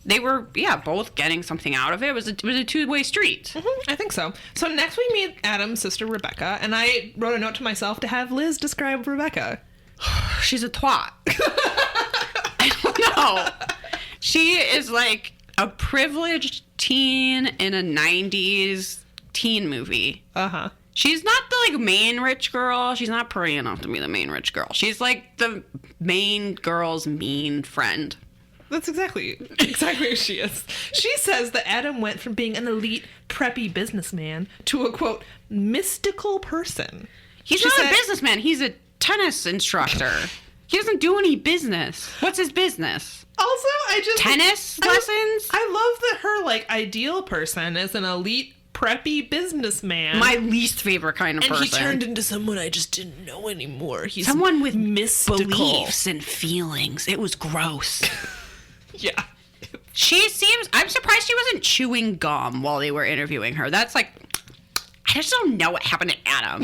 they were, both getting something out of it. It was a two-way street. Mm-hmm, I think so. So next we meet Adam's sister, Rebecca, and I wrote a note to myself to have Liz describe Rebecca. She's a twat. I don't know. She is like a privileged teen in a 90s teen movie. Uh-huh. She's not the, like, main rich girl. She's not pretty enough to be the main rich girl. She's, like, the main girl's mean friend. That's exactly who she is. She says that Adam went from being an elite, preppy businessman to a, quote, mystical person. He's not a businessman. He's a tennis instructor. He doesn't do any business. What's his business? Also, tennis lessons? I love that her, like, ideal person is an elite preppy businessman. My least favorite kind of person. And he turned into someone I just didn't know anymore. He's someone with mystical beliefs and feelings. It was gross. Yeah. I'm surprised she wasn't chewing gum while they were interviewing her. That's like, I just don't know what happened to Adam.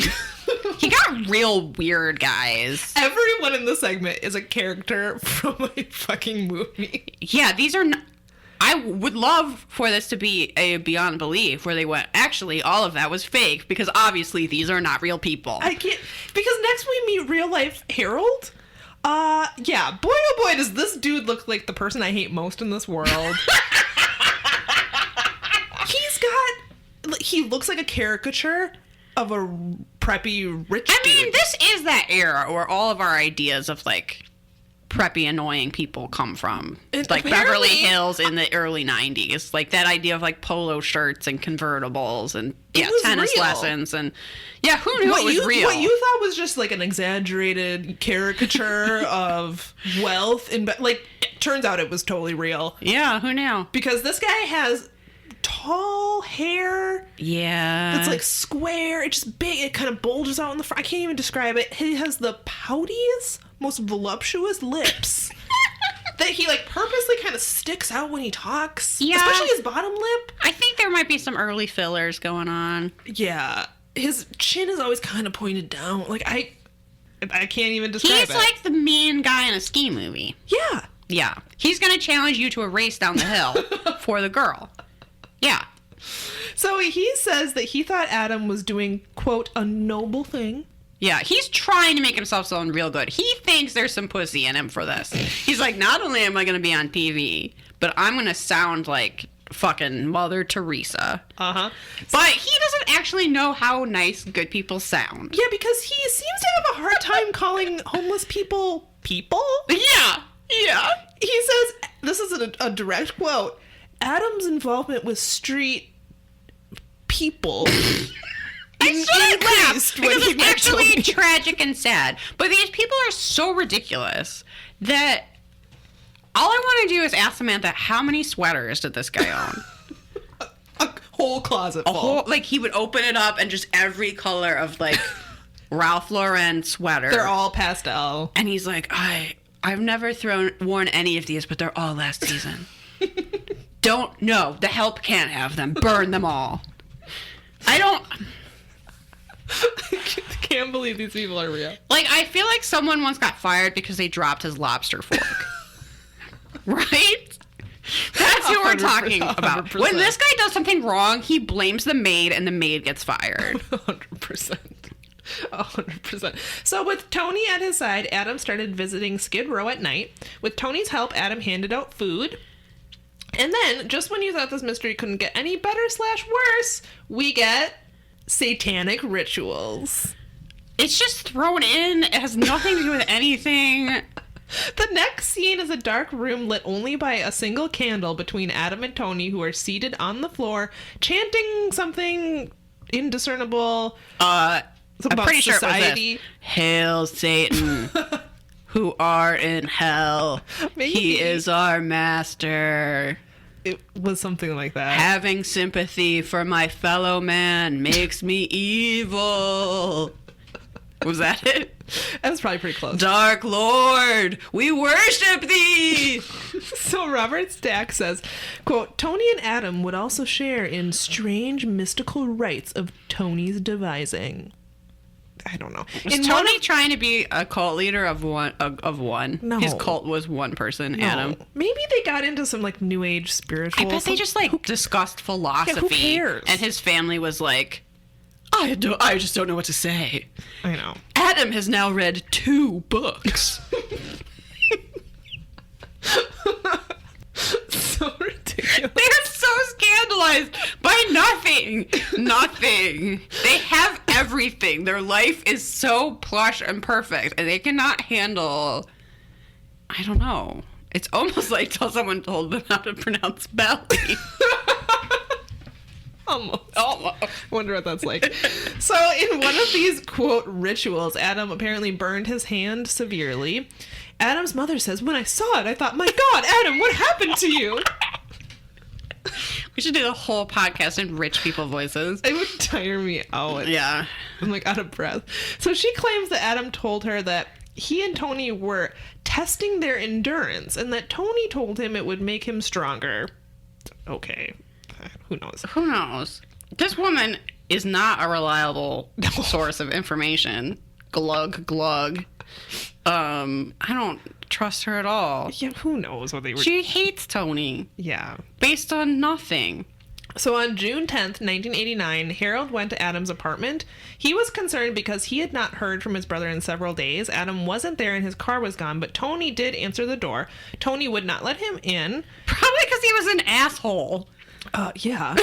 He got real weird, guys. Everyone in the segment is a character from a fucking movie. Yeah, these are I would love for this to be a Beyond Belief where they went, actually, all of that was fake because obviously these are not real people. I can't, because next we meet real life Harold. Yeah, boy oh boy does this dude look like the person I hate most in this world. He looks like a caricature of a preppy rich dude. I mean, this is that era where all of our ideas of, like, preppy, annoying people come from. It's like Beverly Hills in the early 90s. Like, that idea of, like, polo shirts and convertibles and, tennis lessons. And, who knew it was real? What you thought was just, like, an exaggerated caricature of wealth. Turns out it was totally real. Yeah, who knew? Because this guy has tall hair. Yeah. It's like square. It's just big. It kind of bulges out in the front. I can't even describe it. He has the poutiest, most voluptuous lips that he like purposely kind of sticks out when he talks. Yeah. Especially his bottom lip. I think there might be some early fillers going on. Yeah. His chin is always kind of pointed down. Like I can't even describe it. He's like the mean guy in a ski movie. Yeah. Yeah. He's going to challenge you to a race down the hill for the girl. Yeah. So he says that he thought Adam was doing, quote, a noble thing. Yeah, he's trying to make himself sound real good. He thinks there's some pussy in him for this. He's like, not only am I going to be on TV, but I'm going to sound like fucking Mother Teresa. Uh-huh. But he doesn't actually know how nice good people sound. Yeah, because he seems to have a hard time calling homeless people people. Yeah. Yeah. He says, this is a direct quote, Adam's involvement with street people I started increased because when he it's actually told me. tragic and sad. But these people are so ridiculous that all I want to do is ask Samantha, how many sweaters did this guy own? A whole closet full. Like he would open it up and just every color of like Ralph Lauren sweater. They're all pastel. And he's like, I've never worn any of these, but they're all last season. Don't know. The help can't have them. Burn them all. I can't believe these people are real. Like, I feel like someone once got fired because they dropped his lobster fork. Right? That's who we're talking about. 100%. When this guy does something wrong, he blames the maid and the maid gets fired. 100%. 100%. So with Tony at his side, Adam started visiting Skid Row at night. With Tony's help, Adam handed out food. And then, just when you thought this mystery couldn't get any better / worse, we get satanic rituals. It's just thrown in. It has nothing to do with anything. The next scene is a dark room lit only by a single candle between Adam and Tony, who are seated on the floor, chanting something indiscernible. I'm pretty sure society. it was this. Hail Satan, who art in hell. Maybe. He is our master. It was something like that. Having sympathy for my fellow man makes me evil. Was that it? That was probably pretty close. Dark Lord, we worship thee. So Robert Stack says, quote, Tony and Adam would also share in strange mystical rites of Tony's devising. I don't know. Was Tony trying to be a cult leader of one? No. His cult was one person, Adam. Maybe they got into some like new age spiritual. I bet they just like discussed philosophy. Yeah, who cares? And his family was like, I just don't know what to say. I know. Adam has now read 2 books. So ridiculous. They're so scandalized by nothing. Nothing. They have everything. Their life is so plush and perfect, and they cannot handle, I don't know. It's almost like someone told them how to pronounce belly. Almost. Wonder what that's like. So in one of these, quote, rituals, Adam apparently burned his hand severely. Adam's mother says, when I saw it, I thought, my God, Adam, what happened to you? We should do the whole podcast in rich people voices. It would tire me out. Yeah. I'm like out of breath. So she claims that Adam told her that he and Tony were testing their endurance and that Tony told him it would make him stronger. Okay. Who knows? Who knows? This woman is not a reliable source of information. Glug, glug. I don't trust her at all. Yeah, who knows what they were... She hates Tony. Yeah. Based on nothing. So on June 10th, 1989, Harold went to Adam's apartment. He was concerned because he had not heard from his brother in several days. Adam wasn't there and his car was gone, but Tony did answer the door. Tony would not let him in. Probably because he was an asshole. Yeah.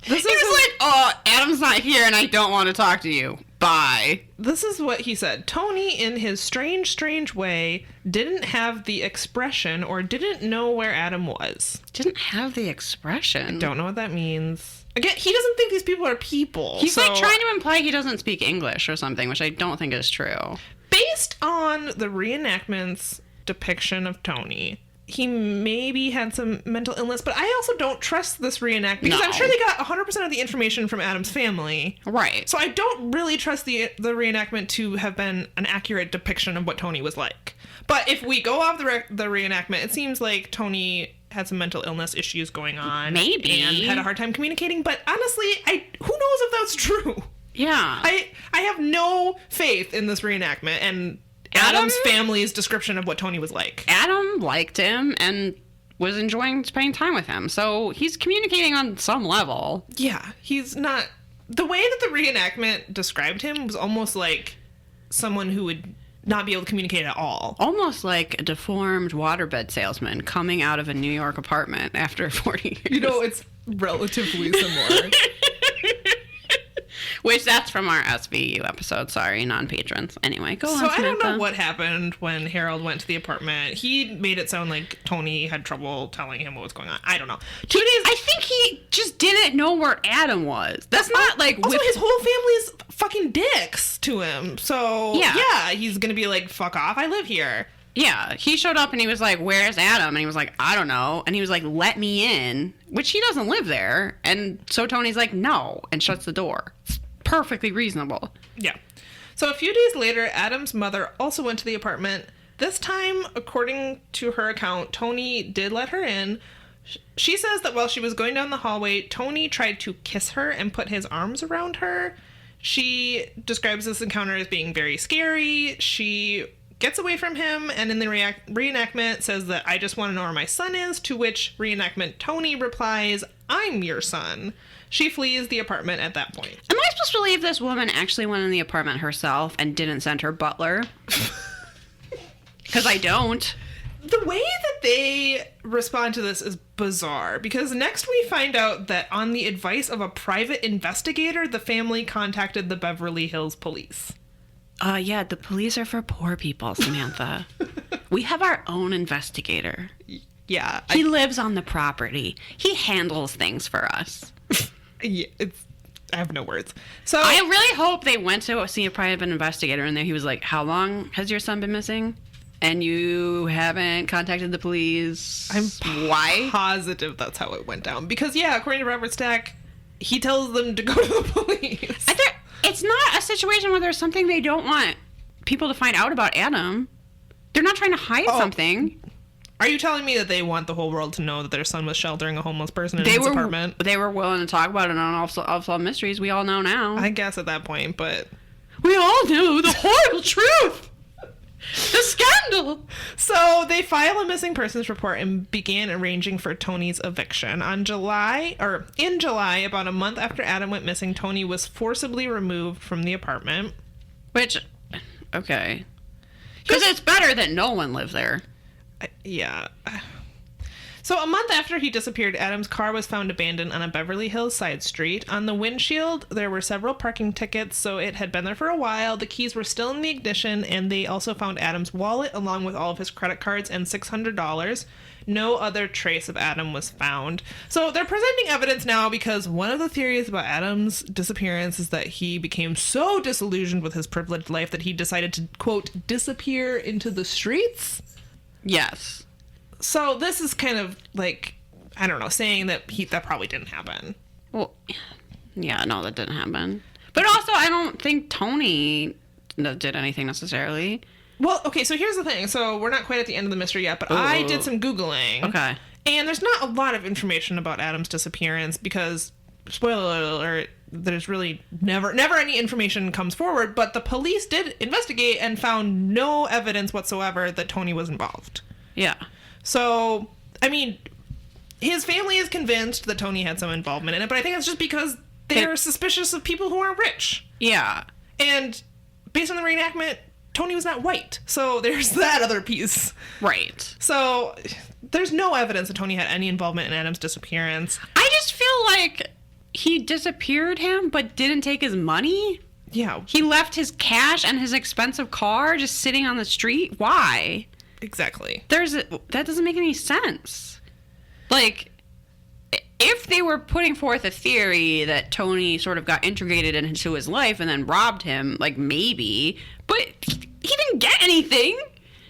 He was like, oh, Adam's not here and I don't want to talk to you. Bye. This is what he said. Tony, in his strange way, didn't have the expression or didn't know where Adam was. Didn't have the expression. Don't know what that means. Again, he doesn't think these people are people. He's like trying to imply he doesn't speak English or something, which I don't think is true. Based on the reenactment's depiction of Tony, he maybe had some mental illness, but I also don't trust this reenactment because I'm sure they got 100% of the information from Adam's family. Right. So I don't really trust the reenactment to have been an accurate depiction of what Tony was like. But if we go off the reenactment, it seems like Tony had some mental illness issues going on. Maybe. And had a hard time communicating. But honestly, who knows if that's true? Yeah. I have no faith in this reenactment and Adam's family's description of what Tony was like. Adam liked him and was enjoying spending time with him. So he's communicating on some level. Yeah, he's not... The way that the reenactment described him was almost like someone who would not be able to communicate at all. Almost like a deformed waterbed salesman coming out of a New York apartment after 40 years. You know, it's relatively similar. Which that's from our SVU episode. Sorry, non-patrons. Anyway, go on, So I Samantha. don't know what happened when Harold went to the apartment. He made it sound like Tony had trouble telling him what was going on. I don't know. 2 days... I think he just didn't know where Adam was. That's not like... Also, his whole family's fucking dicks to him. So, yeah, he's gonna be like, fuck off, I live here. Yeah, he showed up and he was like, where's Adam? And he was like, I don't know. And he was like, let me in, which he doesn't live there. And so Tony's like, no, and shuts the door. It's perfectly reasonable. Yeah. So a few days later, Adam's mother also went to the apartment. This time, according to her account, Tony did let her in. She says that while she was going down the hallway, Tony tried to kiss her and put his arms around her. She describes this encounter as being very scary. She gets away from him, and in the reenactment says that I just want to know where my son is, to which reenactment Tony replies, I'm your son. She flees the apartment at that point. Am I supposed to believe this woman actually went in the apartment herself and didn't send her butler? Because I don't. The way that they respond to this is bizarre, because next we find out that on the advice of a private investigator, the family contacted the Beverly Hills police. Yeah, the police are for poor people, Samantha. We have our own investigator. Yeah. He lives on the property. He handles things for us. Yeah, I have no words. So I really hope they went to see a private investigator and there he was like, how long has your son been missing? And you haven't contacted the police? I'm positive that's how it went down. Because, yeah, according to Robert Stack, he tells them to go to the police. It's not a situation where there's something they don't want people to find out about Adam. They're not trying to hide something. Are you telling me that they want the whole world to know that their son was sheltering a homeless person in his apartment? They were willing to talk about it on Unsolved Mysteries. We all know now. I guess at that point, but... We all knew the horrible truth! The scandal! So they file a missing persons report and began arranging for Tony's eviction. In July, about a month after Adam went missing, Tony was forcibly removed from the apartment. Which, okay. Because it's better that no one lived there. Yeah. So a month after he disappeared, Adam's car was found abandoned on a Beverly Hills side street. On the windshield, there were several parking tickets, so it had been there for a while. The keys were still in the ignition, and they also found Adam's wallet along with all of his credit cards and $600. No other trace of Adam was found. So they're presenting evidence now because one of the theories about Adam's disappearance is that he became so disillusioned with his privileged life that he decided to, quote, disappear into the streets. Yes. So this is kind of like I don't know, saying that that probably didn't happen. Well, yeah, no, that didn't happen. But also, I don't think Tony did anything necessarily. Well, okay, so here's the thing. So we're not quite at the end of the mystery yet, but I did some Googling. Okay. And there's not a lot of information about Adam's disappearance because, spoiler alert, there's really never any information comes forward, but the police did investigate and found no evidence whatsoever that Tony was involved. Yeah. So, I mean, his family is convinced that Tony had some involvement in it, but I think it's just because they're suspicious of people who aren't rich. Yeah. And based on the reenactment, Tony was not white. So there's that other piece. Right. So there's no evidence that Tony had any involvement in Adam's disappearance. I just feel like he disappeared him, but didn't take his money. Yeah. He left his cash and his expensive car just sitting on the street. Why? Exactly. That doesn't make any sense. Like, if they were putting forth a theory that Tony sort of got integrated into his life and then robbed him, like, maybe, but he didn't get anything.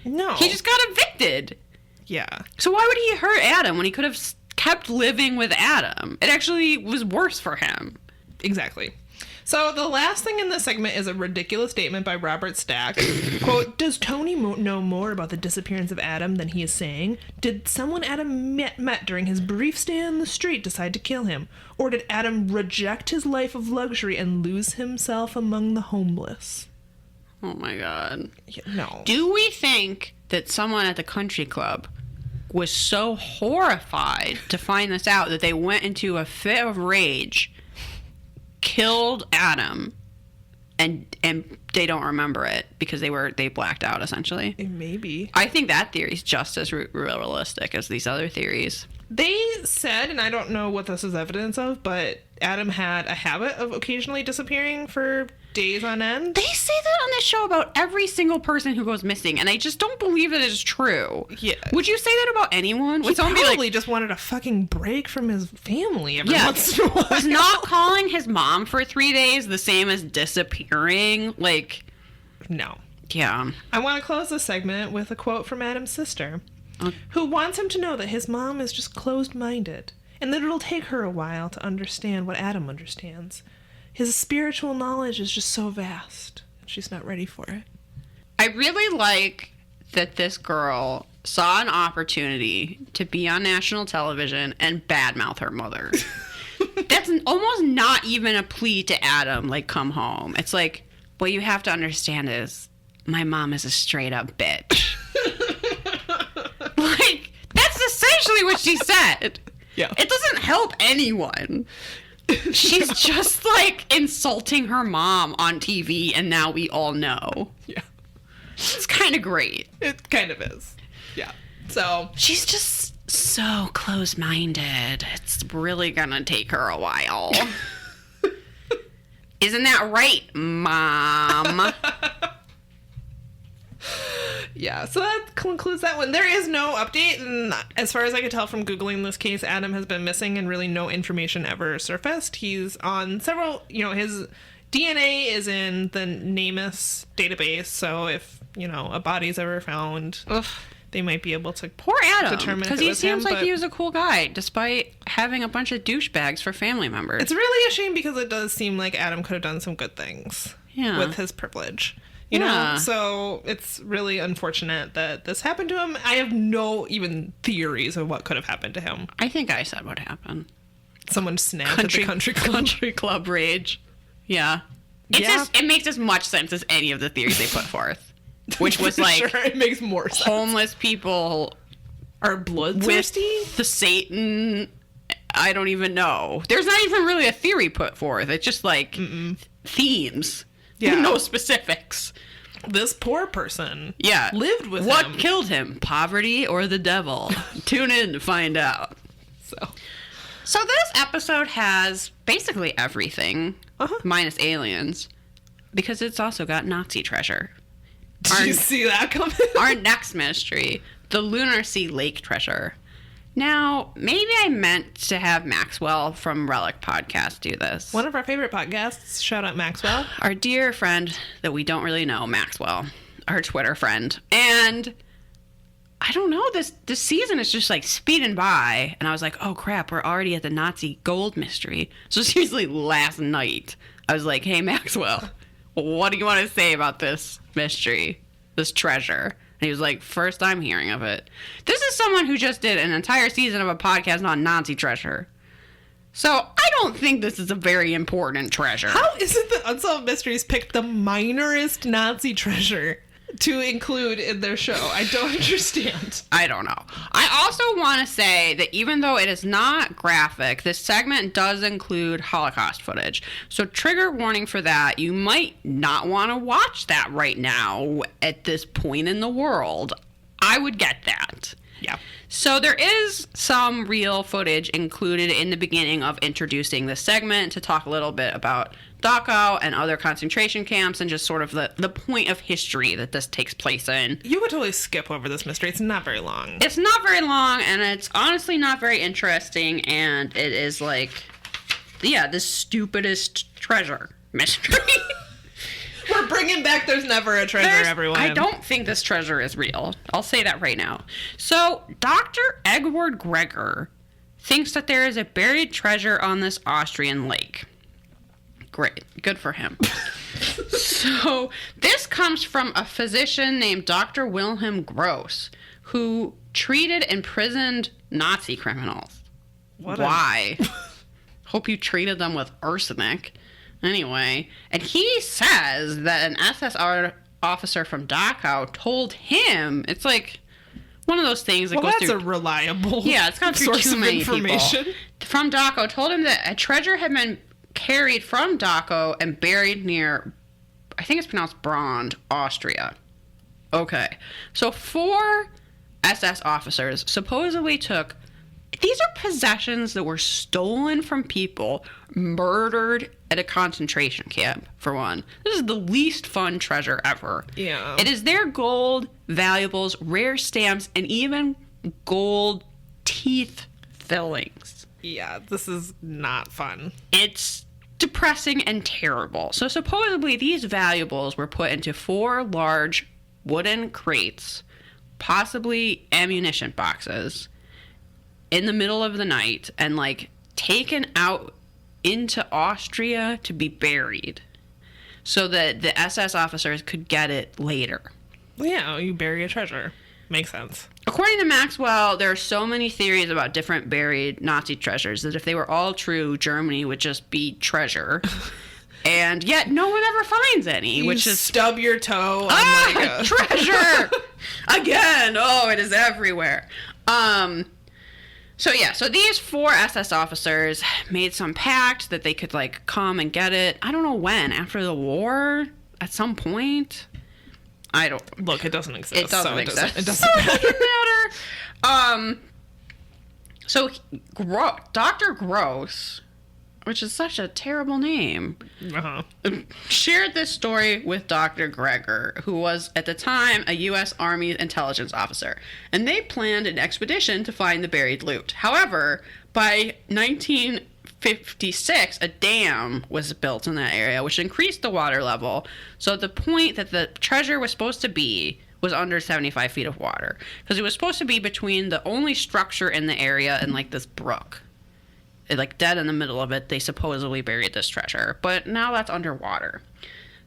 No. He just got evicted. Yeah. So why would he hurt Adam when he could have kept living with Adam? It actually was worse for him. Exactly. So the last thing in this segment is a ridiculous statement by Robert Stack. Quote, does Tony know more about the disappearance of Adam than he is saying? Did someone Adam met during his brief stay on the street decide to kill him? Or did Adam reject his life of luxury and lose himself among the homeless? Oh my God. Yeah, no. Do we think that someone at the country club was so horrified to find this out that they went into a fit of rage, killed Adam, and they don't remember it because they blacked out essentially? Maybe. I think that theory is just as realistic as these other theories. They said, and I don't know what this is evidence of, but Adam had a habit of occasionally disappearing for days on end. They say that on this show about every single person who goes missing, and I just don't believe that it's true. Yeah. Would you say that about anyone? He probably just wanted a fucking break from his family every yeah, once in a while. Was not calling his mom for 3 days the same as disappearing? Like, no. Yeah. I want to close this segment with a quote from Adam's sister, who wants him to know that his mom is just closed-minded, and that it'll take her a while to understand what Adam understands. His spiritual knowledge is just so vast, and she's not ready for it. I really like that this girl saw an opportunity to be on national television and badmouth her mother. That's almost not even a plea to Adam, like, come home. It's like, what you have to understand is my mom is a straight-up bitch. Like, that's essentially what she said. Yeah. It doesn't help anyone. She's just, like, insulting her mom on TV, and now we all know. Yeah. It's kind of great. It kind of is. Yeah. So. She's just so close-minded. It's really gonna take her a while. Isn't that right, Mom? Yeah, so that concludes that one. There is no update, and as far as I could tell from Googling this case, Adam has been missing and really no information ever surfaced. He's on several, his DNA is in the NamUs database, so if, a body's ever found, they might be able to Poor Adam, determine because if it he was seems him, like he was a cool guy, despite having a bunch of douchebags for family members. It's really a shame because it does seem like Adam could have done some good things with his privilege. You know, so it's really unfortunate that this happened to him. I have no even theories of what could have happened to him. I think I said what happened. Someone snapped at the country club. Country club rage. Yeah. It makes as much sense as any of the theories they put forth. Which was like, sure, it makes more sense. Homeless people are bloodthirsty? With the Satan. I don't even know. There's not even really a theory put forth. It's just like themes. Yeah. No specifics. This poor person lived with him. What killed him? Poverty or the devil? Tune in to find out. So this episode has basically everything, minus aliens, because it's also got Nazi treasure. Did you see that coming? Our next mystery, the Lunar Sea Lake treasure. Now, maybe I meant to have Maxwell from Relic Podcast do this. One of our favorite podcasts. Shout out Maxwell. Our dear friend that we don't really know, Maxwell. Our Twitter friend. And I don't know, this season is just like speeding by, and I was like, oh crap, we're already at the Nazi gold mystery. So seriously, last night I was like, hey Maxwell, what do you want to say about this mystery, this treasure? And he was like, first time hearing of it. This is someone who just did an entire season of a podcast on Nazi treasure. So I don't think this is a very important treasure. How is it that Unsolved Mysteries picked the minorest Nazi treasure to include in their show? I don't understand. I don't know. I also want to say that even though it is not graphic, this segment does include Holocaust footage. So trigger warning for that. You might not want to watch that right now at this point in the world. I would get that. Yeah. So there is some real footage included in the beginning of introducing this segment to talk a little bit about Dachau and other concentration camps and just sort of the point of history that this takes place in. You would totally skip over this mystery. It's not very long. It's not very long, and it's honestly not very interesting, and it is like, yeah, the stupidest treasure mystery. We're bringing back There's Never a Treasure, everyone. I don't think this treasure is real. I'll say that right now. So, Dr. Edward Greger thinks that there is a buried treasure on this Austrian lake. Great. Good for him. So, this comes from a physician named Dr. Wilhelm Gross, who treated imprisoned Nazi criminals. Why? Hope you treated them with arsenic. Anyway, and he says that an SS officer from Dachau told him, it's like one of those things that goes through... Well, that's a reliable it's gone through source too of many information. People. From Dachau, told him that a treasure had been carried from Dachau and buried near, I think it's pronounced Brand, Austria. Okay, so 4 SS officers supposedly took... These are possessions that were stolen from people, murdered at a concentration camp, for one. This is the least fun treasure ever. Yeah. It is their gold, valuables, rare stamps, and even gold teeth fillings. Yeah, this is not fun. It's depressing and terrible. So supposedly these valuables were put into 4 large wooden crates, possibly ammunition boxes, in the middle of the night, and like taken out into Austria to be buried so that the SS officers could get it later. Well, yeah, you bury a treasure. Makes sense. According to Maxwell, there are so many theories about different buried Nazi treasures that if they were all true, Germany would just be treasure. And yet no one ever finds any, which is... stub your toe on like a... treasure! Again! Oh, it is everywhere. So these 4 SS officers made some pact that they could, like, come and get it. I don't know when. After the war? At some point? I don't... Look, it doesn't exist. It doesn't exist. It doesn't matter. So, Dr. Gross, which is such a terrible name, shared this story with Dr. Greger, who was, at the time, a U.S. Army intelligence officer, and they planned an expedition to find the buried loot. However, by 1956, a dam was built in that area, which increased the water level, so the point that the treasure was supposed to be was under 75 feet of water, because it was supposed to be between the only structure in the area and, like, this brook. Like, dead in the middle of it, they supposedly buried this treasure. But now that's underwater.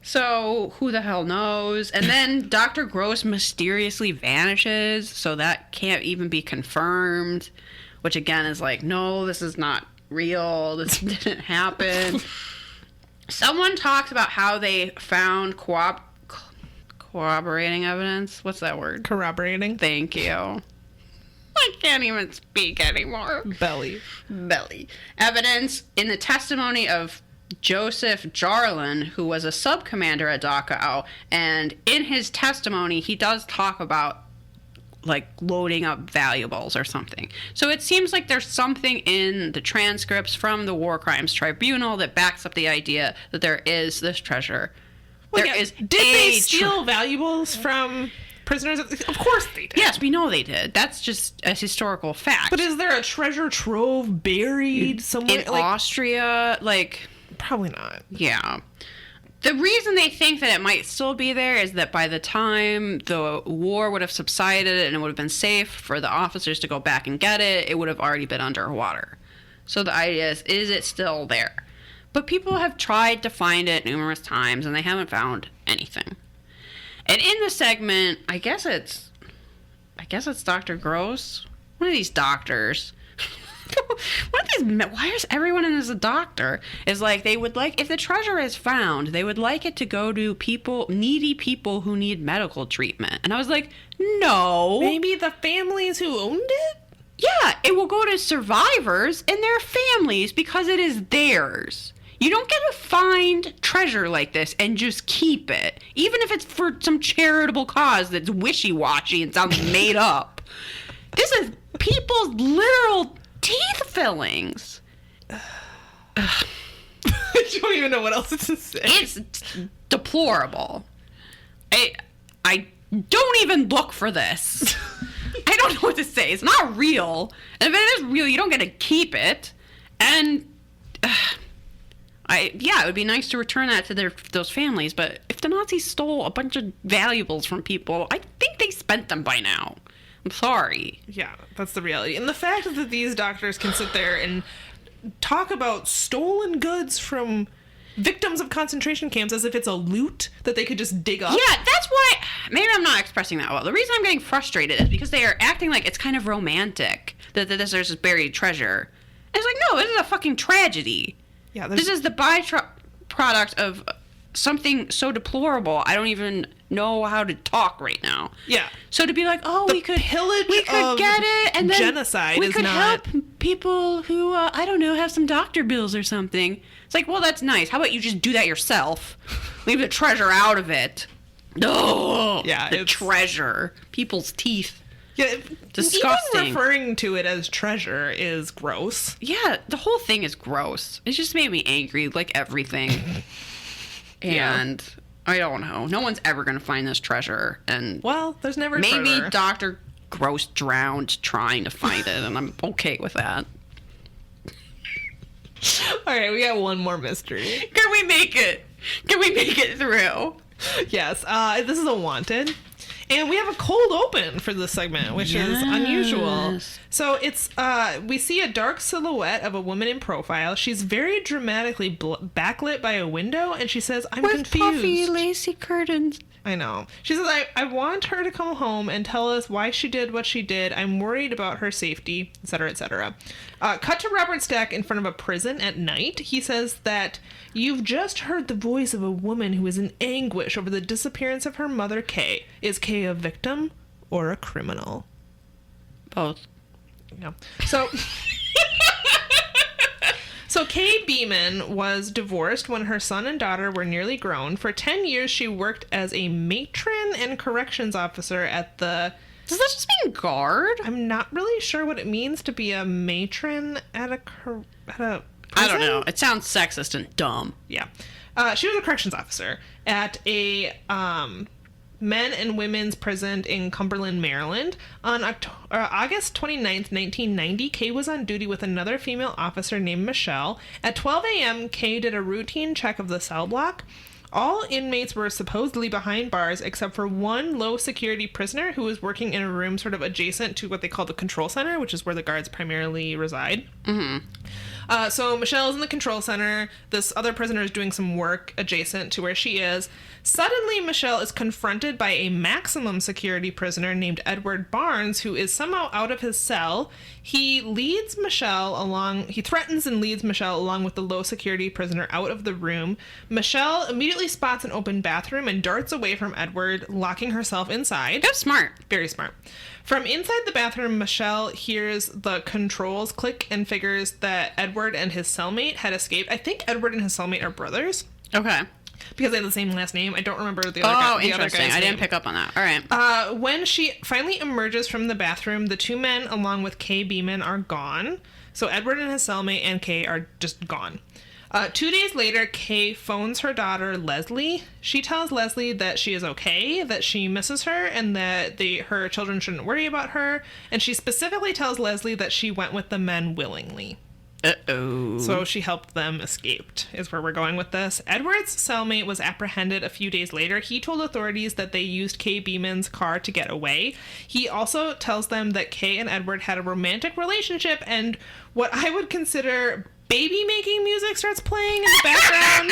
So, who the hell knows? And then Dr. Gross mysteriously vanishes, so that can't even be confirmed. Which, again, is like, no, this is not real. This didn't happen. Someone talks about how they found corroborating evidence. What's that word? Corroborating. Thank you. I can't even speak anymore. Belly. Evidence in the testimony of Joseph Jarlin, who was a sub-commander at Dachau, and in his testimony, he does talk about, like, loading up valuables or something. So it seems like there's something in the transcripts from the War Crimes Tribunal that backs up the idea that there is this treasure. Well, did they steal valuables from... prisoners? Of course they did. Yes, we know they did. That's just a historical fact. But is there a treasure trove buried somewhere? In Austria? Like... Probably not. Yeah. The reason they think that it might still be there is that by the time the war would have subsided and it would have been safe for the officers to go back and get it, it would have already been underwater. So the idea is it still there? But people have tried to find it numerous times and they haven't found anything. And in the segment, I guess it's Dr. Gross. One of these doctors. Why is everyone in this a doctor? Is like they would like, if the treasure is found, they would like it to go to needy people who need medical treatment. And I was like, no. Maybe the families who owned it? Yeah, it will go to survivors and their families because it is theirs. You don't get to find treasure like this and just keep it, even if it's for some charitable cause that's wishy-washy and sounds made up. This is people's literal teeth fillings. I don't even know what else to say. It's deplorable. I don't even look for this. I don't know what to say. It's not real. And if it is real, you don't get to keep it. And it would be nice to return that to those families. But if the Nazis stole a bunch of valuables from people, I think they spent them by now. I'm sorry. Yeah, that's the reality. And the fact that these doctors can sit there and talk about stolen goods from victims of concentration camps as if it's a loot that they could just dig up. Yeah, that's why maybe I'm not expressing that well. The reason I'm getting frustrated is because they are acting like it's kind of romantic that there's this buried treasure. And it's like, no, this is a fucking tragedy. Yeah, this is the byproduct of something so deplorable. I don't even know how to talk right now. Yeah. So to be like, we could get it, and then genocide we could help people who I don't know, have some doctor bills or something. It's like, well, that's nice. How about you just do that yourself? Leave the treasure out of it. No. Yeah. The treasure. People's teeth. Yeah. Disgusting. Even referring to it as treasure is gross. Yeah. The whole thing is gross. It just made me angry, like everything. And I don't know. No one's ever going to find this treasure. And well, there's never maybe treasure. Dr. Gross drowned trying to find it, and I'm okay with that. All right, we got one more mystery. Can we make it? Can we make it through? Yes. This is a wanted. And we have a cold open for this segment, which is unusual. So it's we see a dark silhouette of a woman in profile. She's very dramatically backlit by a window, and she says, "I'm confused." With puffy, lacy curtains. I know. She says, I want her to come home and tell us why she did what she did. I'm worried about her safety, etc., etc. Cut to Robert Stack in front of a prison at night. He says that you've just heard the voice of a woman who is in anguish over the disappearance of her mother, Kay. Is Kay a victim or a criminal? Both. Yeah. So Kay Beeman was divorced when her son and daughter were nearly grown. For 10 years, she worked as a matron and corrections officer at the... Does that just mean guard? I'm not really sure what it means to be a matron at a prison? I don't know. It sounds sexist and dumb. Yeah. She was a corrections officer at a men and women's prison in Cumberland, Maryland. On August 29th, 1990, Kay was on duty with another female officer named Michelle. At 12 a.m., Kay did a routine check of the cell block. All inmates were supposedly behind bars except for one low-security prisoner who was working in a room sort of adjacent to what they call the control center, which is where the guards primarily reside. Mm-hmm. So Michelle's in the control center. This other prisoner is doing some work adjacent to where she is. Suddenly, Michelle is confronted by a maximum security prisoner named Edward Barnes, who is somehow out of his cell. He threatens and leads Michelle along with the low security prisoner out of the room. Michelle immediately spots an open bathroom and darts away from Edward, locking herself inside. That's smart. Very smart. From inside the bathroom, Michelle hears the controls click and figures that Edward and his cellmate had escaped. I think Edward and his cellmate are brothers. Okay. Because they have the same last name. I don't remember the other guy. Oh, interesting. I didn't pick up on that. All right. When she finally emerges from the bathroom, the two men, along with Kay Beeman, are gone. So Edward and his cellmate and Kay are just gone. 2 days later, Kay phones her daughter, Leslie. She tells Leslie that she is okay, that she misses her, and that her children shouldn't worry about her. And she specifically tells Leslie that she went with the men willingly. Uh-oh. So she helped them escape, is where we're going with this. Edward's cellmate was apprehended a few days later. He told authorities that they used Kay Beeman's car to get away. He also tells them that Kay and Edward had a romantic relationship, and what I would consider baby making music starts playing in the background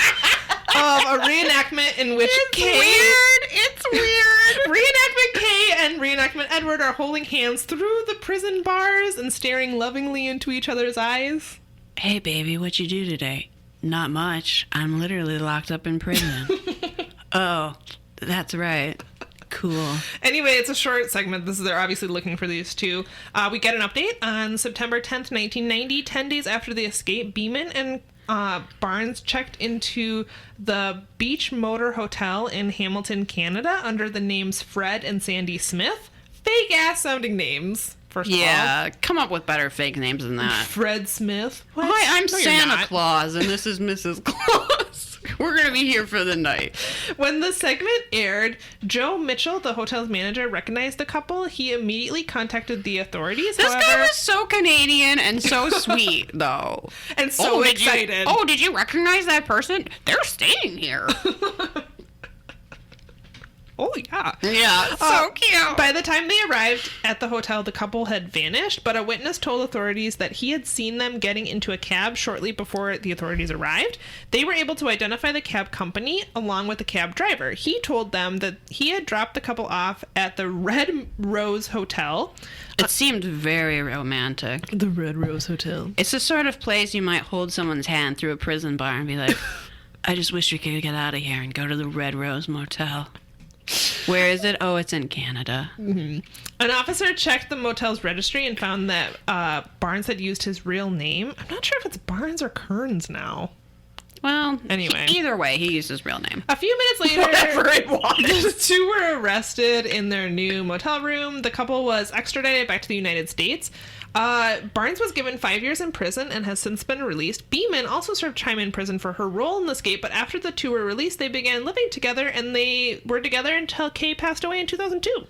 of a reenactment in which It's weird. Reenactment Kay and reenactment Edward are holding hands through the prison bars and staring lovingly into each other's eyes. Hey, baby, what you do today? Not much. I'm literally locked up in prison. Oh, that's right. Cool. Anyway, it's a short segment. They're obviously looking for these two. We get an update on September 10th, 1990, 10 days after the escape. Beeman and Barnes checked into the Beach Motor Hotel in Hamilton, Canada under the names Fred and Sandy Smith. Fake ass sounding names, first of all. Yeah, come up with better fake names than that. Fred Smith. What? Hi, I'm No, you're Santa not. Claus, and this is Mrs. Claus. We're going to be here for the night. When the segment aired, Joe Mitchell, the hotel's manager, recognized the couple. He immediately contacted the authorities. This However, guy was so Canadian and so sweet, though. and so did excited. Did you recognize that person? They're staying here. Oh, yeah. Yeah, so cute. By the time they arrived at the hotel, the couple had vanished, but a witness told authorities that he had seen them getting into a cab shortly before the authorities arrived. They were able to identify the cab company along with the cab driver. He told them that he had dropped the couple off at the Red Rose Hotel. It seemed very romantic. The Red Rose Hotel. It's the sort of place you might hold someone's hand through a prison bar and be like, I just wish we could get out of here and go to the Red Rose Motel. Where is it? Oh, it's in Canada. Mm-hmm. An officer checked the motel's registry and found that Barnes had used his real name. I'm not sure if it's Barnes or Kearns now. Well, anyway. Either way, he used his real name. A few minutes later, Whatever it was. the two were arrested in their new motel room. The couple was extradited back to the United States. Barnes was given 5 years in prison and has since been released. Beeman also served time in prison for her role in the escape, but after the two were released, they began living together, and they were together until Kay passed away in 2002.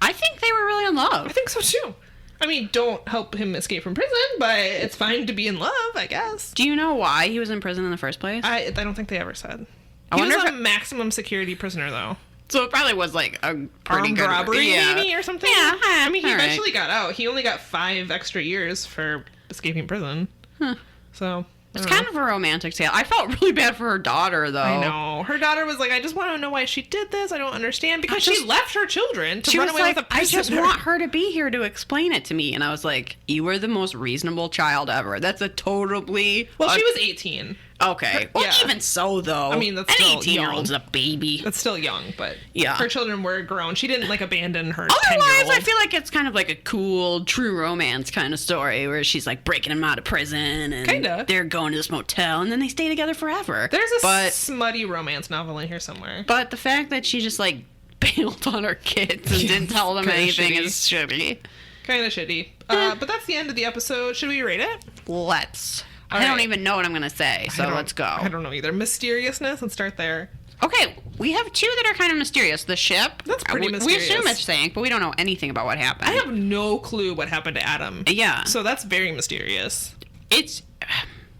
I think they were really in love. I think so, too. I mean, don't help him escape from prison, but it's fine to be in love, I guess. Do you know why he was in prison in the first place? I don't think they ever said. I He wonder was if a maximum security prisoner, though. So it probably was like a pretty Armed good robbery, maybe, or something? Yeah, I mean, he all right. eventually got out. He only got 5 extra years for escaping prison. Huh. So, It's kind of a romantic tale. I felt really bad for her daughter, though. I know. Her daughter was like, I just want to know why she did this. I don't understand. Because I just- she left her children to She run was away like, with a I just prisoner. want her to be here to explain it to me. And I was like, you were the most reasonable child ever. That's a totally... Well, she was 18. Okay. Well, Yeah. even so, though. I mean, that's an still 18-year-old's a baby. That's still young, but Yeah. her children were grown. She didn't, like, abandon her Otherwise, 10-year-old. I feel like it's kind of like a cool, true romance kind of story where she's like breaking him out of prison and Kinda. they're going to this motel and then they stay together forever. There's a but smutty romance novel in here somewhere. but the fact that she just like bailed on her kids and didn't tell them Kinda anything shitty. is shitty. Kind of shitty. But that's the end of the episode. Should we rate it? Let's. All I don't right. even know what I'm gonna say, so let's go. I don't know either. Mysteriousness. Let's start there. Okay, we have two that are kind of mysterious. The ship. That's pretty We mysterious. assume it's sank, but we don't know anything about what happened. I have no clue what happened to Adam. Yeah. So that's very mysterious. It's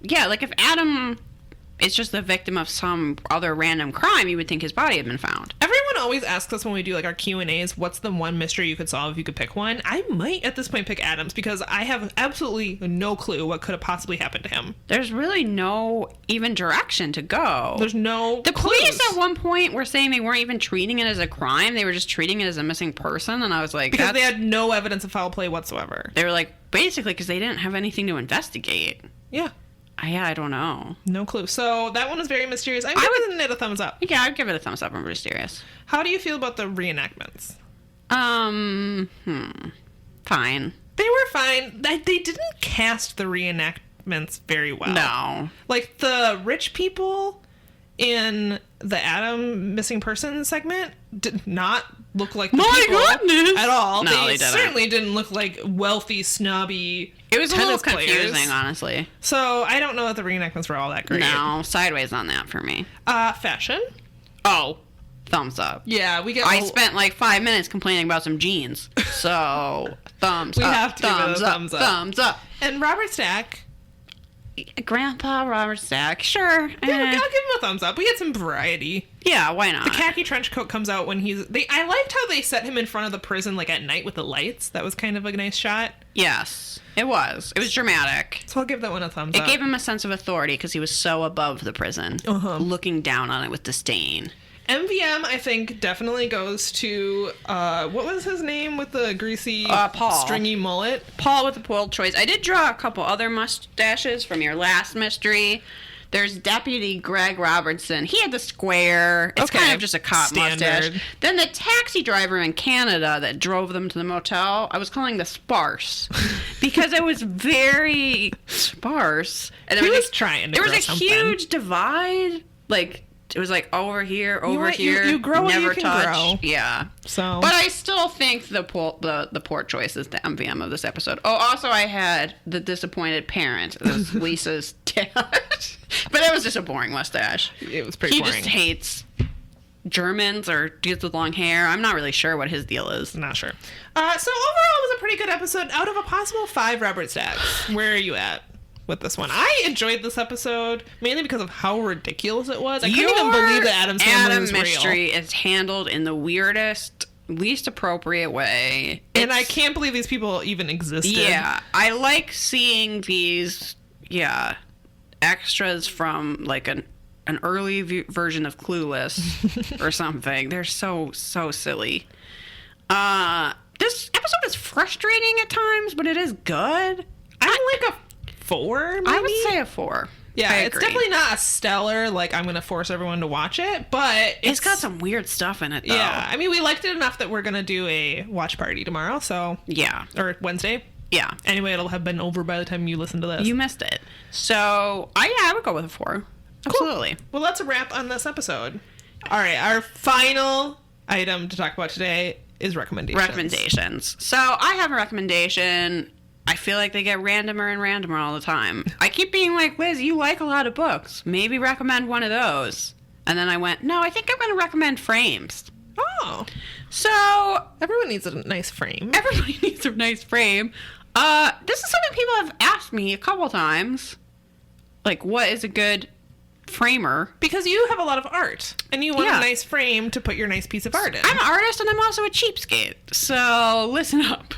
yeah, like if Adam is just the victim of some other random crime, you would think his body had been found. Everyone always asks us when we do like our Q&As, what's the one mystery you could solve if you could pick one? I might at this point pick Adam's because I have absolutely no clue what could have possibly happened to him. There's really no even direction to go. There's no The clues. police at one point were saying they weren't even treating it as a crime. They were just treating it as a missing person. And I was like, because they that's- had no evidence of foul play whatsoever. they were like, basically, because they didn't have anything to investigate. Yeah. I don't know. No clue. So that one was very mysterious. I'm I giving it a thumbs up. Yeah, I'd give it a thumbs up. I'm mysterious. How do you feel about the reenactments? Fine. They were fine. They didn't cast the reenactments very well. No. Like the rich people in the Adam missing person segment did not look like the My people goodness. at all. No, they didn't. certainly didn't look like wealthy, snobby It was a little tennis players. confusing, honestly. So I don't know that the reenactments were all that great. No, sideways on that for me. Fashion. Oh, thumbs up. Yeah, we get. I spent like 5 minutes complaining about some jeans. So, thumbs We up. have to give it a thumbs up. thumbs up. Thumbs up. And Robert Stack. Grandpa Robert Stack, sure. Yeah, I'll give him a thumbs up. We had some variety. Yeah, why not? The khaki trench coat comes out when I liked how they set him in front of the prison, like, at night with the lights. That was kind of a nice shot. Yes, it was. It was dramatic. So I'll give that one a thumbs up. It gave him a sense of authority because he was so above the prison, looking down on it with disdain. MVM, I think, definitely goes to, what was his name with the greasy, Paul. stringy mullet? Paul with the bold choice. I did draw a couple other mustaches from your last mystery. There's Deputy Greg Robertson. He had the square. It's kind of just a cop mustache. Then the taxi driver in Canada that drove them to the motel, I was calling the sparse because it was very sparse. And he was trying to grow something. There was a huge divide, like... It was like over here, here. You grow never what you can touch. grow. Yeah. So, but I still think the poor choice is the MVM of this episode. Oh, also I had the disappointed parent. It was Lisa's dad. But it was just a boring mustache. It was pretty boring. He just hates Germans or dudes with long hair. I'm not really sure what his deal is. Not sure. So overall, it was a pretty good episode. Out of a possible 5 Robert Stacks, where are you at with this one? I enjoyed this episode mainly because of how ridiculous it was. I couldn't even believe that Adam's family was mystery real. is handled in the weirdest, least appropriate way. And I can't believe these people even existed. Yeah, I like seeing these, extras from like an early version of Clueless or something. They're so silly. This episode is frustrating at times, but it is good. I'm like a 4, maybe? I would say a 4. Yeah, it's definitely not a stellar, like, I'm going to force everyone to watch it, but it's got some weird stuff in it, though. Yeah, I mean, we liked it enough that we're going to do a watch party tomorrow, so... Yeah. Or Wednesday. Yeah. Anyway, it'll have been over by the time you listen to this. You missed it. So, I would go with a 4. Absolutely. Cool. Well, that's a wrap on this episode. All right, our final item to talk about today is recommendations. So, I have a recommendation... I feel like they get randomer and randomer all the time. I keep being like, Liz, you like a lot of books. Maybe recommend one of those. And then I went, no, I think I'm going to recommend frames. Oh. So... Everyone needs a nice frame. Everybody needs a nice frame. This is something people have asked me a couple times. Like, what is a good framer? Because you have a lot of art. And you want a nice frame to put your nice piece of art in. I'm an artist and I'm also a cheapskate. So, listen up.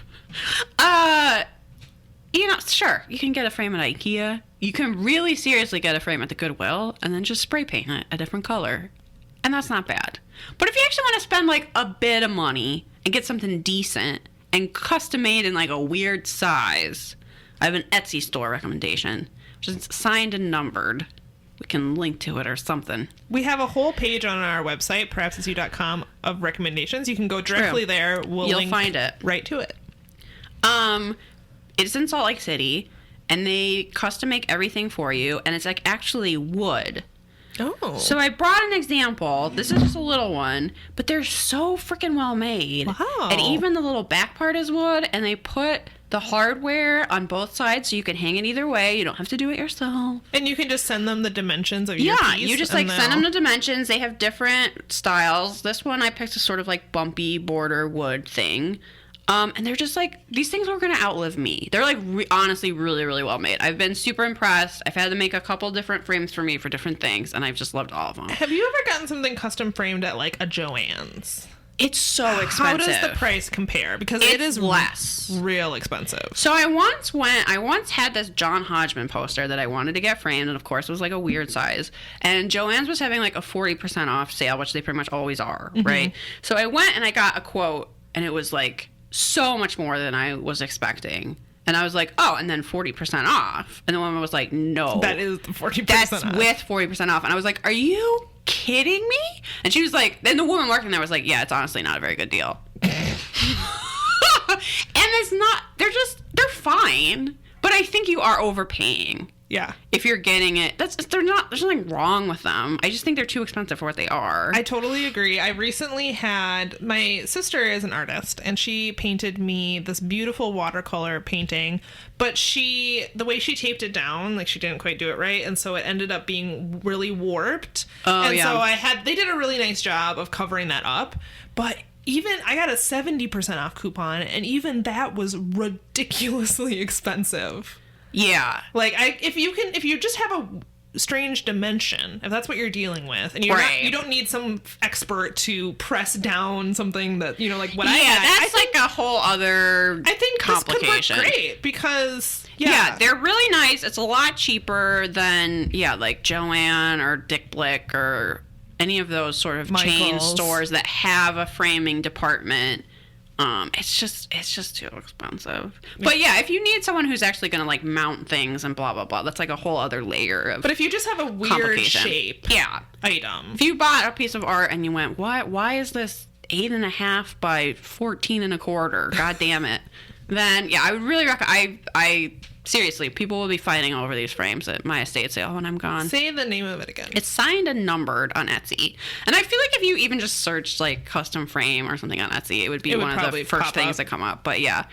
Sure, you can get a frame at IKEA. You can really seriously get a frame at the Goodwill and then just spray paint it a different color. And that's not bad. But if you actually want to spend like a bit of money and get something decent and custom made in like a weird size, I have an Etsy store recommendation, which is signed and numbered. We can link to it or something. We have a whole page on our website, perhapsitsyou.com, of recommendations. You can go directly there. You'll find it. Right to it. It's in Salt Lake City, and they custom make everything for you, and it's like actually wood. Oh. So I brought an example. This is just a little one, but they're so freaking well made. Wow. And even the little back part is wood, and they put the hardware on both sides so you can hang it either way. You don't have to do it yourself. And you can just send them the dimensions of your piece. Yeah, you just like send them the dimensions. They have different styles. This one I picked a sort of like bumpy border wood thing. And they're just like, these things are going to outlive me. They're like honestly really, really well made. I've been super impressed. I've had to make a couple different frames for me for different things, and I've just loved all of them. Have you ever gotten something custom framed at like a Joann's? It's so expensive. How does the price compare? Because it is less. Real expensive. So I once had this John Hodgman poster that I wanted to get framed, and of course it was like a weird size. And Joann's was having like a 40% off sale, which they pretty much always are, right? So I went and I got a quote, and it was like so much more than I was expecting. And I was like, oh, and then 40% off. And the woman was like, no. That is 40% That's off. with 40% off. And I was like, are you kidding me? And she was like, then the woman working there was like, yeah, it's honestly not a very good deal. And it's not, they're fine. But I think you are overpaying. Yeah. If you're getting it, there's nothing wrong with them. I just think they're too expensive for what they are. I totally agree. I recently had, my sister is an artist, and she painted me this beautiful watercolor painting, but the way she taped it down, like she didn't quite do it right, and so it ended up being really warped. Oh, and yeah. so they did a really nice job of covering that up, but I got a 70% off coupon, and even that was ridiculously expensive. Yeah. Like, if you just have a strange dimension, if that's what you're dealing with, and you don't need some expert to press down something that, you know, like what I had. Yeah, that's like a whole other complication. This could work great because they're really nice. It's a lot cheaper than like Joann or Dick Blick or any of those sort of chain stores that have a framing department. It's just too expensive. But yeah, if you need someone who's actually going to like mount things and blah blah blah, that's like a whole other layer of. But if you just have a weird shape, item. If you bought a piece of art and you went, what? Why is this 8.5 by 14.25? God damn it! Then I would really recommend. I seriously, people will be fighting over these frames at my estate sale when I'm gone. Say the name of it again. It's signed and numbered on Etsy. And I feel like if you even just searched like custom frame or something on Etsy, it would be one of the first things that come up. But yeah,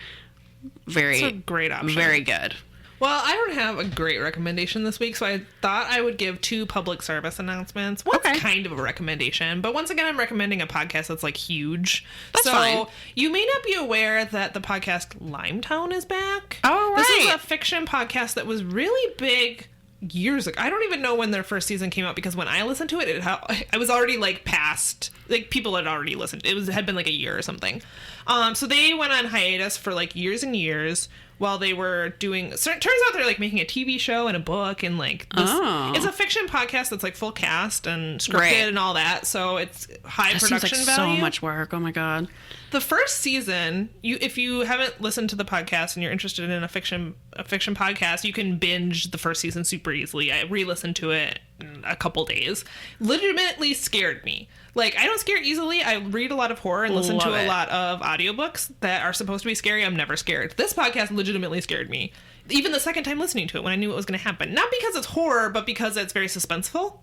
it's a great option. Very good. Well, I don't have a great recommendation this week, so I thought I would give 2 public service announcements. One's kind of a recommendation, but once again, I'm recommending a podcast that's like huge. That's fine. So you may not be aware that the podcast Limetown is back. Oh, right. This is a fiction podcast that was really big years ago. I don't even know when their first season came out because when I listened to it, I was already like past, like people had already listened. It had been like a year or something. So they went on hiatus for like years and years while they were doing. So it turns out they're like making a TV show and a book and like this. It's a fiction podcast that's like full cast and scripted and all that. So it's high production seems like value. So much work. Oh my god. The first season, if you haven't listened to the podcast and you're interested in a fiction podcast, you can binge the first season super easily. I re-listened to it in a couple days. Legitimately scared me. Like, I don't scare easily. I read a lot of horror and listen to a lot of audiobooks that are supposed to be scary. I'm never scared. This podcast legitimately scared me. Even the second time listening to it when I knew what was going to happen. Not because it's horror, but because it's very suspenseful.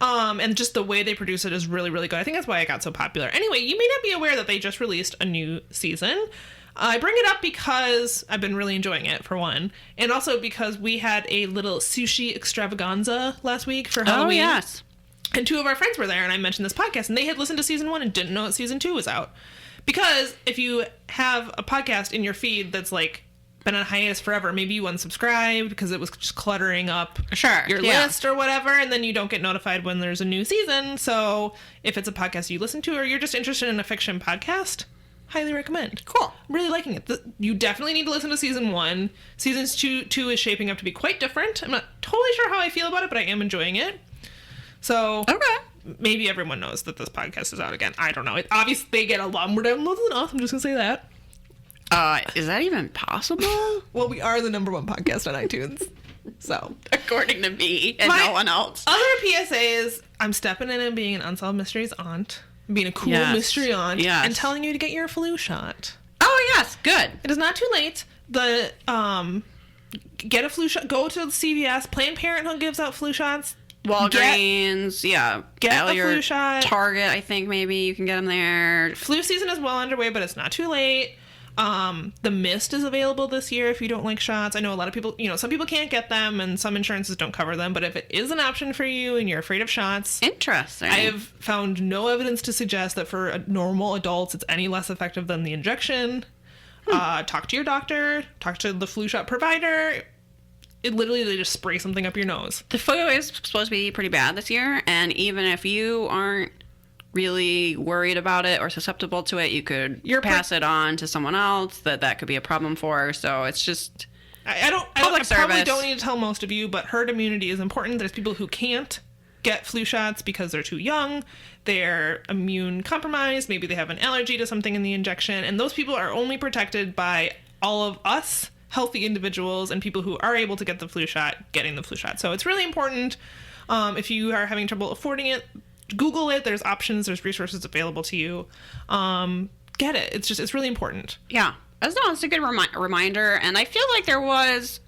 And just the way they produce it is really, really good. I think that's why it got so popular. Anyway, you may not be aware that they just released a new season. I bring it up because I've been really enjoying it, for one. And also because we had a little sushi extravaganza last week for Halloween. Oh, yes. And 2 of our friends were there, and I mentioned this podcast, and they had listened to season 1 and didn't know that season 2 was out. Because if you have a podcast in your feed that's like been on hiatus forever, maybe you unsubscribed because it was just cluttering up your list or whatever, and then you don't get notified when there's a new season. So if it's a podcast you listen to or you're just interested in a fiction podcast, highly recommend. Cool. I'm really liking it. You definitely need to listen to season 1. Season 2 is shaping up to be quite different. I'm not totally sure how I feel about it, but I am enjoying it. So maybe everyone knows that this podcast is out again. I don't know. Obviously, they get a lot more downloads than us. I'm just going to say that. Is that even possible? Well, we are the #1 podcast on iTunes. So, according to me and no one else. Other PSA is I'm stepping in and being an Unsolved Mysteries aunt, being a cool mystery aunt, and telling you to get your flu shot. Oh, yes. Good. It is not too late. Get a flu shot. Go to CVS. Planned Parenthood gives out flu shots. Walgreens, get a flu shot. Target, I think maybe you can get them there. Flu season is well underway, but it's not too late. The Mist is available this year if you don't like shots. I know a lot of people, some people can't get them and some insurances don't cover them, but if it is an option for you and you're afraid of shots. Interesting. I have found no evidence to suggest that for normal adults it's any less effective than the injection. Talk to your doctor, talk to the flu shot provider. It literally, they just spray something up your nose. The flu is supposed to be pretty bad this year, and even if you aren't really worried about it or susceptible to it, you could pass it on to someone else that could be a problem for. So it's just I probably don't need to tell most of you, but herd immunity is important. There's people who can't get flu shots because they're too young, they're immune compromised, maybe they have an allergy to something in the injection, and those people are only protected by all of us healthy individuals and people who are able to get the flu shot getting the flu shot. So it's really important. If you are having trouble affording it, Google it. There's options, there's resources available to you. Get it. It's really important. Yeah. It's a good reminder. And I feel like there was,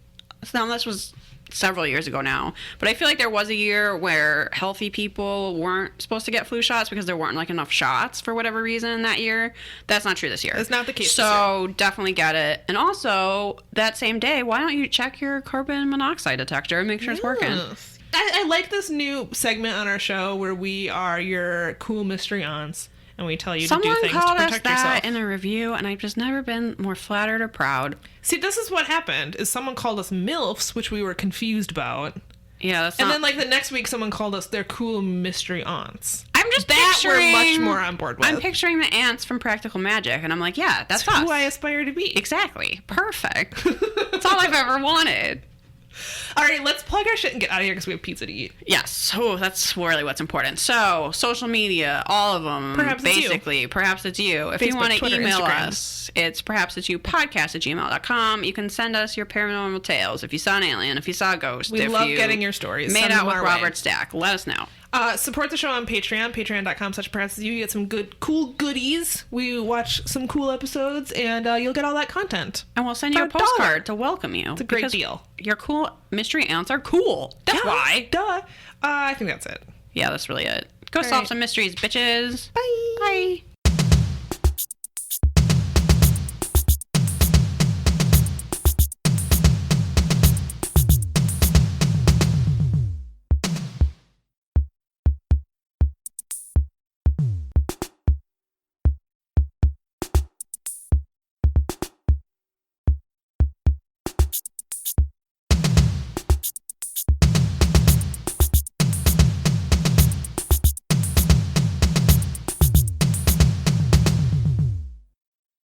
this was several years ago now, but I feel like there was a year where healthy people weren't supposed to get flu shots because there weren't like enough shots for whatever reason that year. That's not true this year. That's not the case. So definitely get it. And also that same day, why don't you check your carbon monoxide detector and make sure it's working? I like this new segment on our show where we are your cool mystery aunts and we tell you to Someone do things to called us protect that yourself. in a review, and I've just never been more flattered or proud. See, this is what happened, is someone called us MILFs, which we were confused about. Yeah, that's And not... then, like, the next week, someone called us their cool mystery aunts. I'm just that picturing... we're much more on board with. I'm picturing the ants from Practical Magic, and I'm like, yeah, that's It's us. who I aspire to be. Exactly. Perfect. That's all I've ever wanted. All right, let's plug our shit and get out of here because we have pizza to eat. Yes. Oh, that's really what's important. So, social media, all of them. Perhaps it's you. Basically, perhaps it's you. If Facebook, you want to Twitter, email Instagram. us, it's perhapsitsyou podcast@gmail.com. You can send us your paranormal tales. If you saw an alien, if you saw a ghost, We if love you getting your stories. Made Send out them with our way. Robert Stack. Let us know. Support the show on Patreon, patreon.com/perhapsitsyou. You get some good, cool goodies. We watch some cool episodes, and you'll get all that content. And we'll send you a For $1. postcard to welcome you. It's a great deal. Your cool mystery ants are cool. That's why. Duh. I think that's it. Yeah, that's really it. Go All solve right. some mysteries, bitches. Bye. Bye.